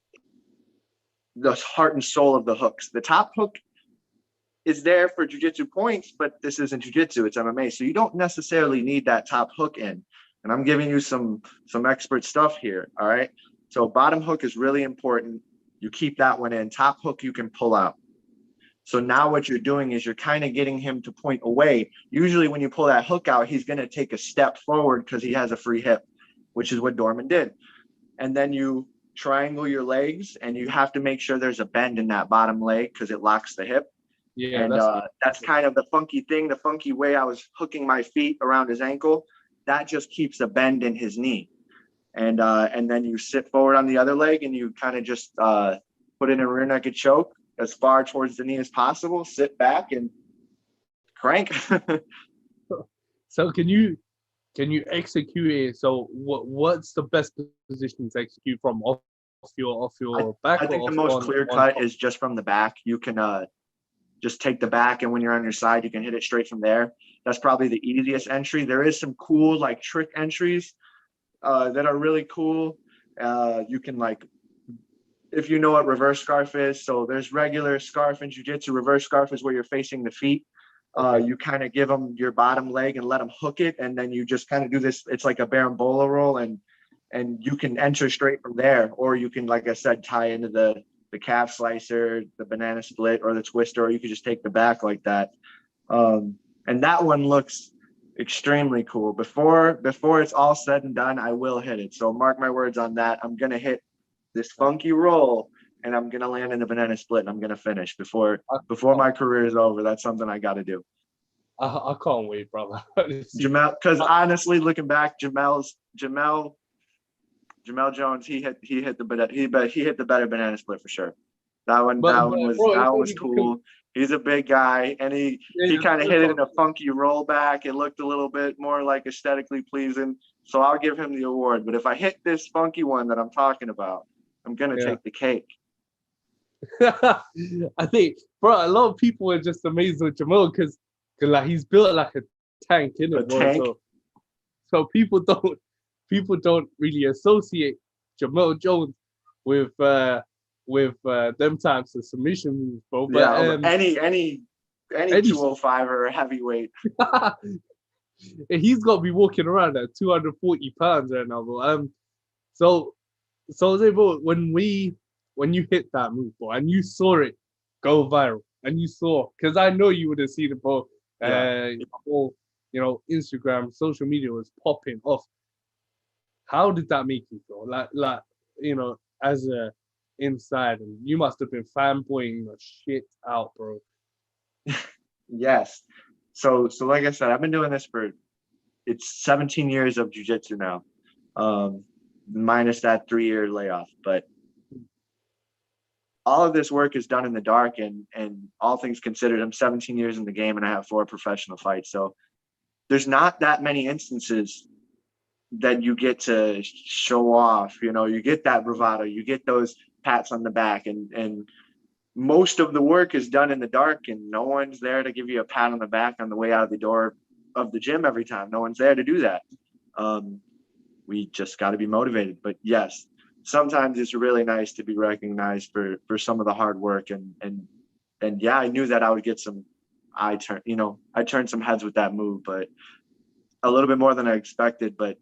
the heart and soul of the hooks. The top hook is there for jiu-jitsu points, but this isn't jiu-jitsu, it's MMA. So you don't necessarily need that top hook in. And I'm giving you some expert stuff here, all right? So bottom hook is really important. You keep that one in. Top hook you can pull out. So now what you're doing is you're kind of getting him to point away. Usually when you pull that hook out, he's going to take a step forward because he has a free hip, which is what Dorman did. And then you triangle your legs, and you have to make sure there's a bend in that bottom leg because it locks the hip. Yeah, and that's kind of the funky thing, the funky way I was hooking my feet around his ankle. That just keeps a bend in his knee. And then you sit forward on the other leg, and you kind of just put in a rear naked choke as far towards the knee as possible, sit back and crank. So can you execute it? So what's the best position to execute from, off your back? I think the most clear cut is just from the back. You can just take the back, and when you're on your side, you can hit it straight from there. That's probably the easiest entry. There is some cool like trick entries that are really cool. You can, like, if you know what reverse scarf is, so there's regular scarf in jiu-jitsu. Reverse scarf is where you're facing the feet. You kind of give them your bottom leg and let them hook it, and then you just kind of do this. It's like a berimbolo roll, and you can enter straight from there, or you can, like I said, tie into the calf slicer, the banana split, or the twister, or you could just take the back like that. And that one looks extremely cool. Before it's all said and done, I will hit it. So mark my words on that. I'm gonna hit this funky roll, and I'm gonna land in the banana split, and I'm gonna finish before I, my career is over. That's something I got to do. I can't wait, brother. Jamel, because honestly, looking back, Jamel Jones, he hit the better banana split for sure. That one bro, it's was only because cool. He's a big guy, and he kind of hit it in a funky rollback. It looked a little bit more like aesthetically pleasing, so I'll give him the award. But if I hit this funky one that I'm talking about, I'm gonna take the cake. I think, bro, a lot of people are just amazed with Jamal because like he's built like a tank, innit, bro? Tank. So people don't really associate Jamal Jones with them types of submission moves, bro. But any 205 or heavyweight. He's got to be walking around at 240 pounds right now, bro. So bro, when you hit that move, bro, and you saw it go viral, and you saw, because I know you would have seen it, bro. Whole, Instagram, social media was popping off. How did that make you feel? Like, as a inside, and you must have been fanboying the shit out, bro. Yes. So like I said, I've been doing this it's 17 years of jiu-jitsu now, minus that 3-year layoff. But all of this work is done in the dark, and all things considered, I'm 17 years in the game, and I have 4 professional fights. So there's not that many instances that you get to show off. You get that bravado, you get those pats on the back, and most of the work is done in the dark, and no one's there to give you a pat on the back on the way out of the door of the gym every time. No one's there to do that. We just got to be motivated. But yes, sometimes it's really nice to be recognized for some of the hard work, and yeah, I knew that I would get I turned some heads with that move, but a little bit more than I expected. But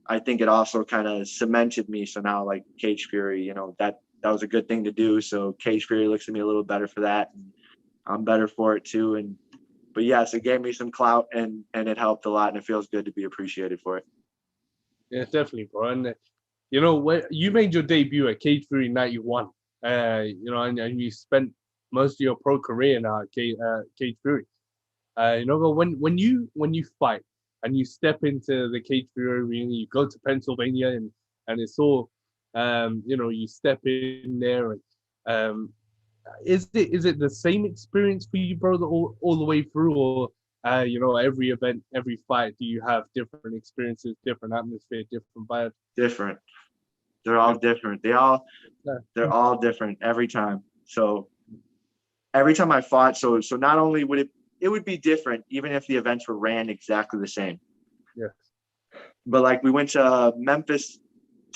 I think it also kind of cemented me. So now, like Cage Fury, that was a good thing to do. So Cage Fury looks at me a little better for that, and I'm better for it too. But yes, it gave me some clout, and it helped a lot, and it feels good to be appreciated for it. Yeah, definitely, bro. And when you made your debut at Cage Fury 91, and you spent most of your pro career now at Cage Fury. But when you fight and you step into the Cage Fury arena, you go to Pennsylvania, and it's all, you step in there, and is it the same experience for you, bro, all the way through, or every event, every fight, do you have different experiences, different atmosphere, different vibe? Different. They're all different. They're all different every time. So every time I fought, so not only would it would be different even if the events were ran exactly the same. Yes. But like we went to Memphis,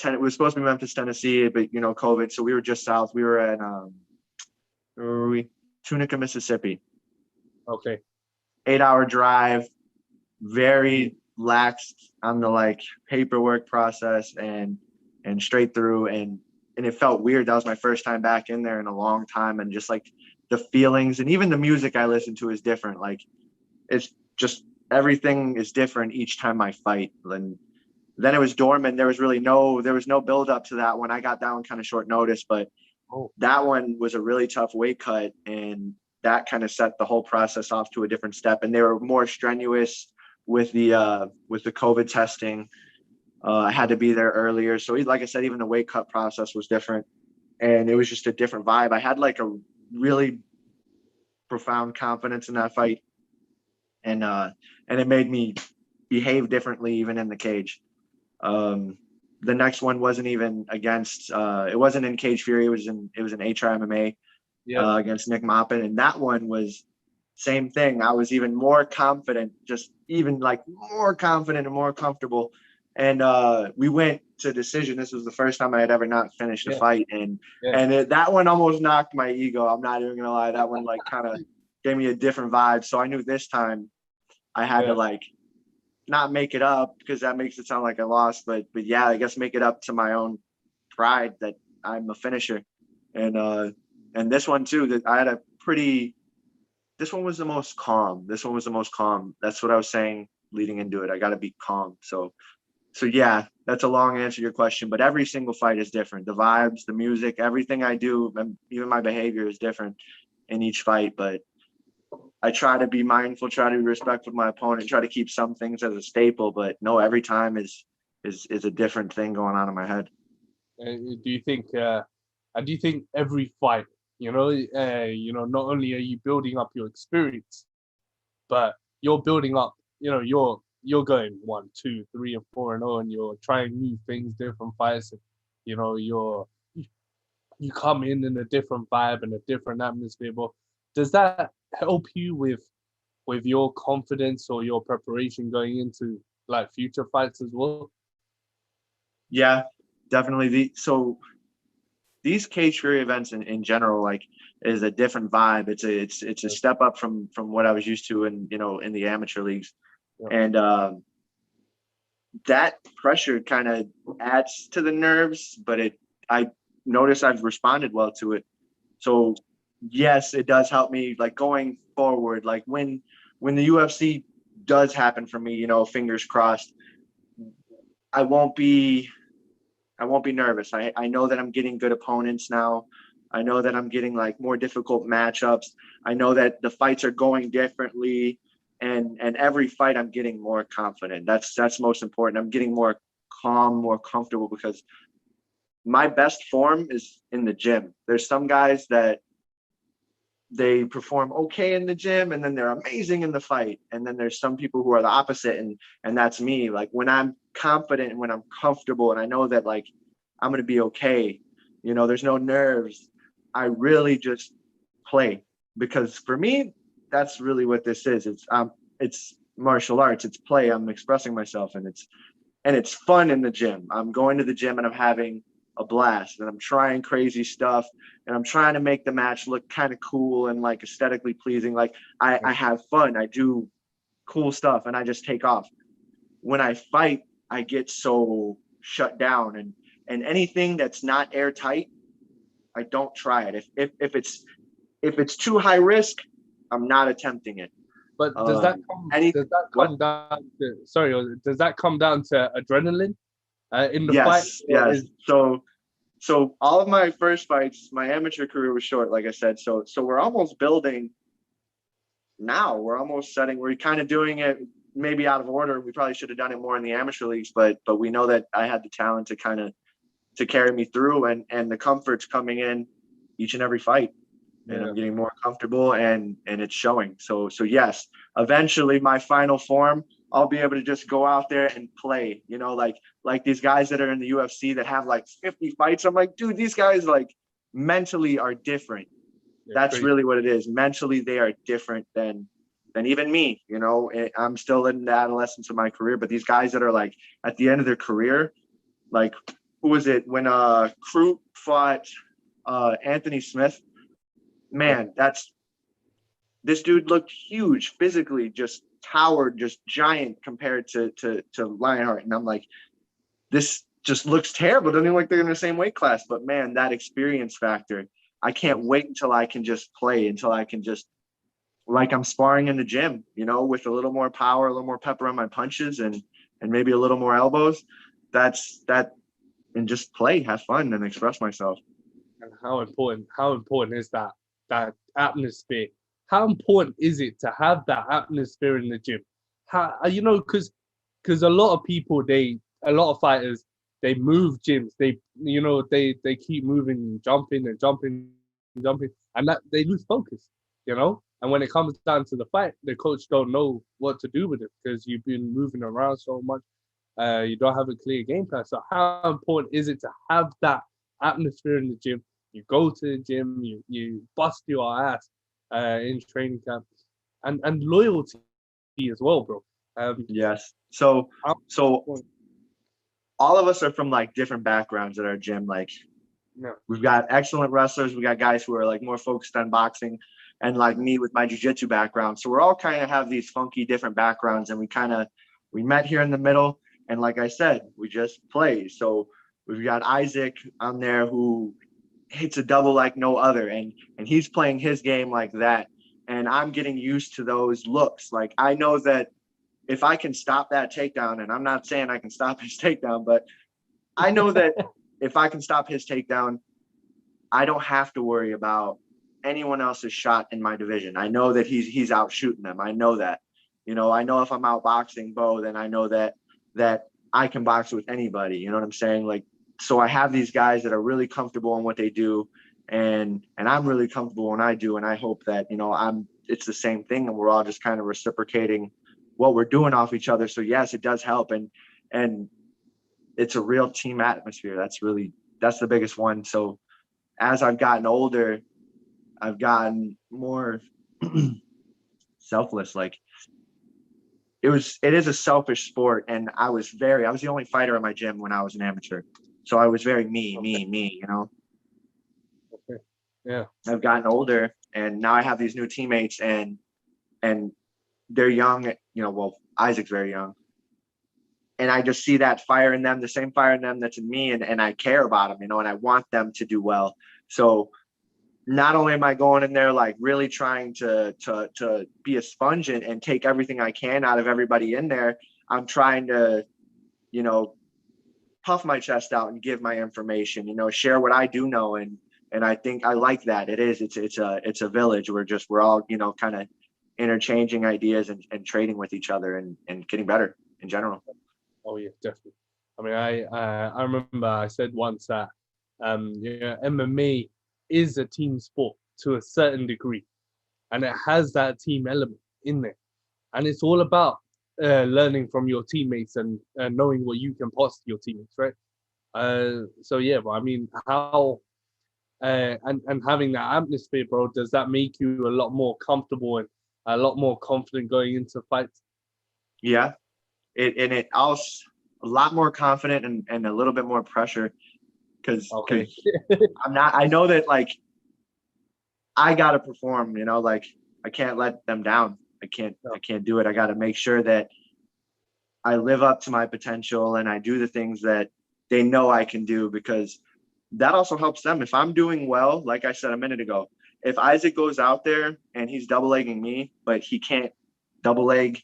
it was supposed to be Memphis, Tennessee, but COVID, so we were just south. We were at where were we? Tunica, Mississippi. Okay. 8-hour drive, very lax on the paperwork process and straight through, and it felt weird. That was my first time back in there in a long time, and just the feelings, and even the music I listen to is different. It's just everything is different each time I fight. And then it was dormant. There was no build up to that one. I got that one kind of short notice, but that one was a really tough weight cut, and that kind of set the whole process off to a different step. And they were more strenuous with the COVID testing. I had to be there earlier. So like I said, even the weight cut process was different, and it was just a different vibe. I had a really profound confidence in that fight, and it made me behave differently even in the cage. The next one wasn't even against it wasn't in Cage Fury, it was in HRMMA against Nick Maupin, and that one was same thing. I was even more confident, just even more confident and more comfortable. And we went to decision. This was the first time I had ever not finished a fight, and that one almost knocked my ego. I'm not even gonna lie. That one kind of gave me a different vibe. So I knew this time I had to not make it up, because that makes it sound like I lost, but yeah, I guess make it up to my own pride that I'm a finisher. And this one too, that I had this one was the most calm. That's what I was saying leading into it. I got to be calm. So yeah, that's a long answer to your question, but every single fight is different. The vibes, the music, everything I do, and even my behavior is different in each fight. But I try to be mindful, try to be respectful of my opponent, try to keep some things as a staple. But no, every time is a different thing going on in my head. Do you think? And do you think every fight, not only are you building up your experience, but you're building up, you're going 1, 2, 3, and 4 and 0, and you're trying new things, different fights. You come in a different vibe and a different atmosphere. But does that help you with your confidence or your preparation going into like future fights as well? Yeah, definitely. These cage fury events in general, like, is a different vibe. It's a step up from what I was used to in the amateur leagues. Yeah. And that pressure kind of adds to the nerves, but I notice I've responded well to it. So yes, it does help me, like, going forward, like when the UFC does happen for me, fingers crossed, I won't be nervous. I know that I'm getting good opponents now. I know that I'm getting like more difficult matchups. I know that the fights are going differently, and every fight I'm getting more confident. That's most important. I'm getting more calm, more comfortable, because my best form is in the gym. There's some guys that they perform okay in the gym and then they're amazing in the fight, and then there's some people who are the opposite, and that's me. Like, when I'm confident and when I'm comfortable and I know that, like, I'm going to be okay, there's no nerves, I really just play. Because for me, that's really what this is. It's martial arts, it's play. I'm expressing myself, and it's fun in the gym. I'm going to the gym and I'm having a blast, and I'm trying crazy stuff, and I'm trying to make the match look kind of cool and like aesthetically pleasing. Like, I have fun, I do cool stuff, and I just take off. When I fight, I get so shut down, and anything that's not airtight, I don't try it. If it's too high risk, I'm not attempting it. But does that What? come down to, sorry, does that come down to adrenaline in the fight? Yes. So all of my first fights, my amateur career was short, like I said. So we're almost building now. We're almost setting. We're kind of doing it maybe out of order. We probably should have done it more in the amateur leagues, but we know that I had the talent to carry me through, and the comfort's coming in each and every fight. And I'm getting more comfortable, and it's showing. So yes, eventually my final form, I'll be able to just go out there and play, like these guys that are in the UFC that have like 50 fights. I'm like, dude, these guys, like, mentally are different. That's really what it is. Mentally, they are different than even me. I'm still in the adolescence of my career, but these guys that are like at the end of their career, like, who was it when Crute fought Anthony Smith? Man, this dude looked huge physically, just towered, just giant compared to Lionheart. And I'm like, this just looks terrible. Doesn't even look like they're in the same weight class. But man, that experience factor, I can't wait until I can just play, until I can just, like, I'm sparring in the gym, with a little more power, a little more pepper on my punches, and maybe a little more elbows. And just play, have fun, and express myself. And how important is that atmosphere? How important is it to have that atmosphere in the gym? How, because a lot of people, a lot of fighters, they move gyms. They keep moving, jumping and jumping, and that they lose focus. And when it comes down to the fight, the coach don't know what to do with it because you've been moving around so much. You don't have a clear game plan. So how important is it to have that atmosphere in the gym? You go to the gym, you bust your ass in training camp, and loyalty as well, bro. Yes. So all of us are from like different backgrounds at our gym. Like, we've got excellent wrestlers. We got guys who are like more focused on boxing, and like me with my jiu-jitsu background. So we're all kind of have these funky different backgrounds, and we met here in the middle. And like I said, we just play. So we've got Isaac on there who hits a double like no other, and he's playing his game like that. And I'm getting used to those looks. Like, I know that if I can stop that takedown, and I'm not saying I can stop his takedown, but I know that if I can stop his takedown, I don't have to worry about anyone else's shot in my division. I know that he's out shooting them. I know that. I know if I'm out boxing Bo, then I know that I can box with anybody. You know what I'm saying? Like, so I have these guys that are really comfortable in what they do, and I'm really comfortable when I do. And I hope that, it's the same thing, and we're all just kind of reciprocating what we're doing off each other. So yes, it does help. And it's a real team atmosphere. That's the biggest one. So as I've gotten older, I've gotten more selfless. Like, it is a selfish sport. And I was the only fighter in my gym when I was an amateur. So I was very me. Okay. Yeah. I've gotten older, and now I have these new teammates, and they're young, well, Isaac's very young. And I just see that fire in them, the same fire in them that's in me. And I care about them, and I want them to do well. So not only am I going in there, like, really trying to be a sponge and take everything I can out of everybody in there, I'm trying to, puff my chest out and give my information, share what I do know. And I think I like that. It's a village. We're all, kind of interchanging ideas and trading with each other and getting better in general. Oh yeah, definitely. I mean, I remember I said once that MMA is a team sport to a certain degree, and it has that team element in there, and it's all about learning from your teammates and knowing what you can pass to your teammates, right? So yeah, but I mean, how and having that atmosphere, bro, does that make you a lot more comfortable and a lot more confident going into fights? Yeah, it also a lot more confident and a little bit more pressure because I know that, like, I gotta perform, like, I can't let them down. I can't do it. I gotta make sure that I live up to my potential and I do the things that they know I can do, because that also helps them. If I'm doing well, like I said a minute ago, if Isaac goes out there and he's double legging me, but he can't double leg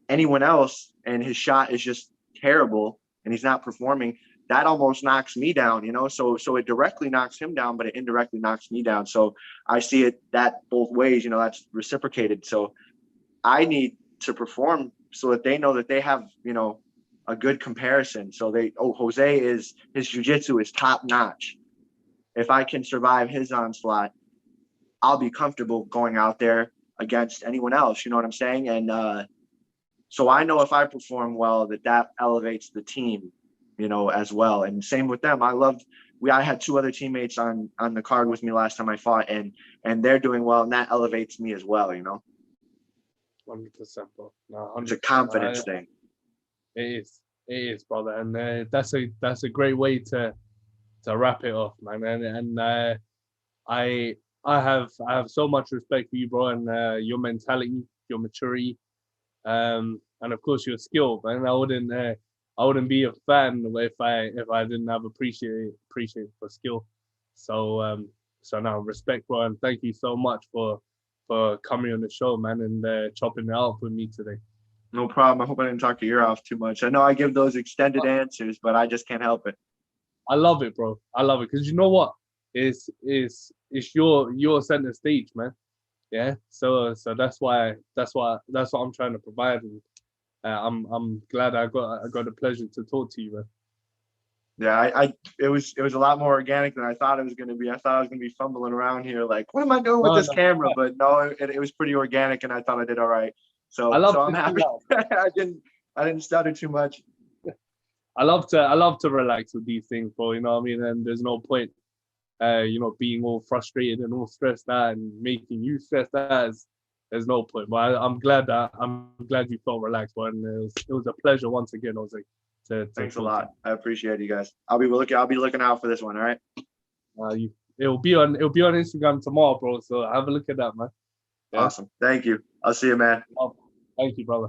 anyone else and his shot is just terrible and he's not performing, that almost knocks me down, so it directly knocks him down, but it indirectly knocks me down. So I see it that both ways, that's reciprocated. So I need to perform so that they know that they have, a good comparison. So his jiu-jitsu is top notch. If I can survive his onslaught, I'll be comfortable going out there against anyone else. You know what I'm saying? And so I know if I perform well, that elevates the team, as well. And same with them. I had two other teammates on the card with me last time I fought, and they're doing well, and that elevates me as well. 100%, bro. No, 100%. It's a confidence thing. It is, brother, and that's a great way to wrap it off, man. And I have so much respect for you, bro, and your mentality, your maturity, and of course your skill, man. I wouldn't be a fan if I didn't have appreciate for skill. So now respect, bro, and thank you so much for coming on the show, man, and chopping it up with me today. No problem. I hope I didn't talk your ear off too much. I know I give those extended answers, but I just can't help it. I love it, bro. I love it because you know what? It's your center stage, man. Yeah. So that's why I'm trying to provide, and I'm glad I got the pleasure to talk to you, man. Yeah, it was a lot more organic than I thought it was going to be. I thought I was going to be fumbling around here like, what am I doing with this camera? But no, it was pretty organic, and I thought I did all right. So I'm happy. I didn't stutter too much. I love to relax with these things, bro. You know what I mean? And there's no point, being all frustrated and all stressed out and making you stressed out. There's no point. But I'm glad you felt relaxed, bro. And it was a pleasure once again, Jose. Thanks a lot. I appreciate you guys. I'll be looking out for this one. All right. It'll be on Instagram tomorrow, bro. So have a look at that, man. Yeah? Awesome. Thank you. I'll see you, man. Thank you, brother.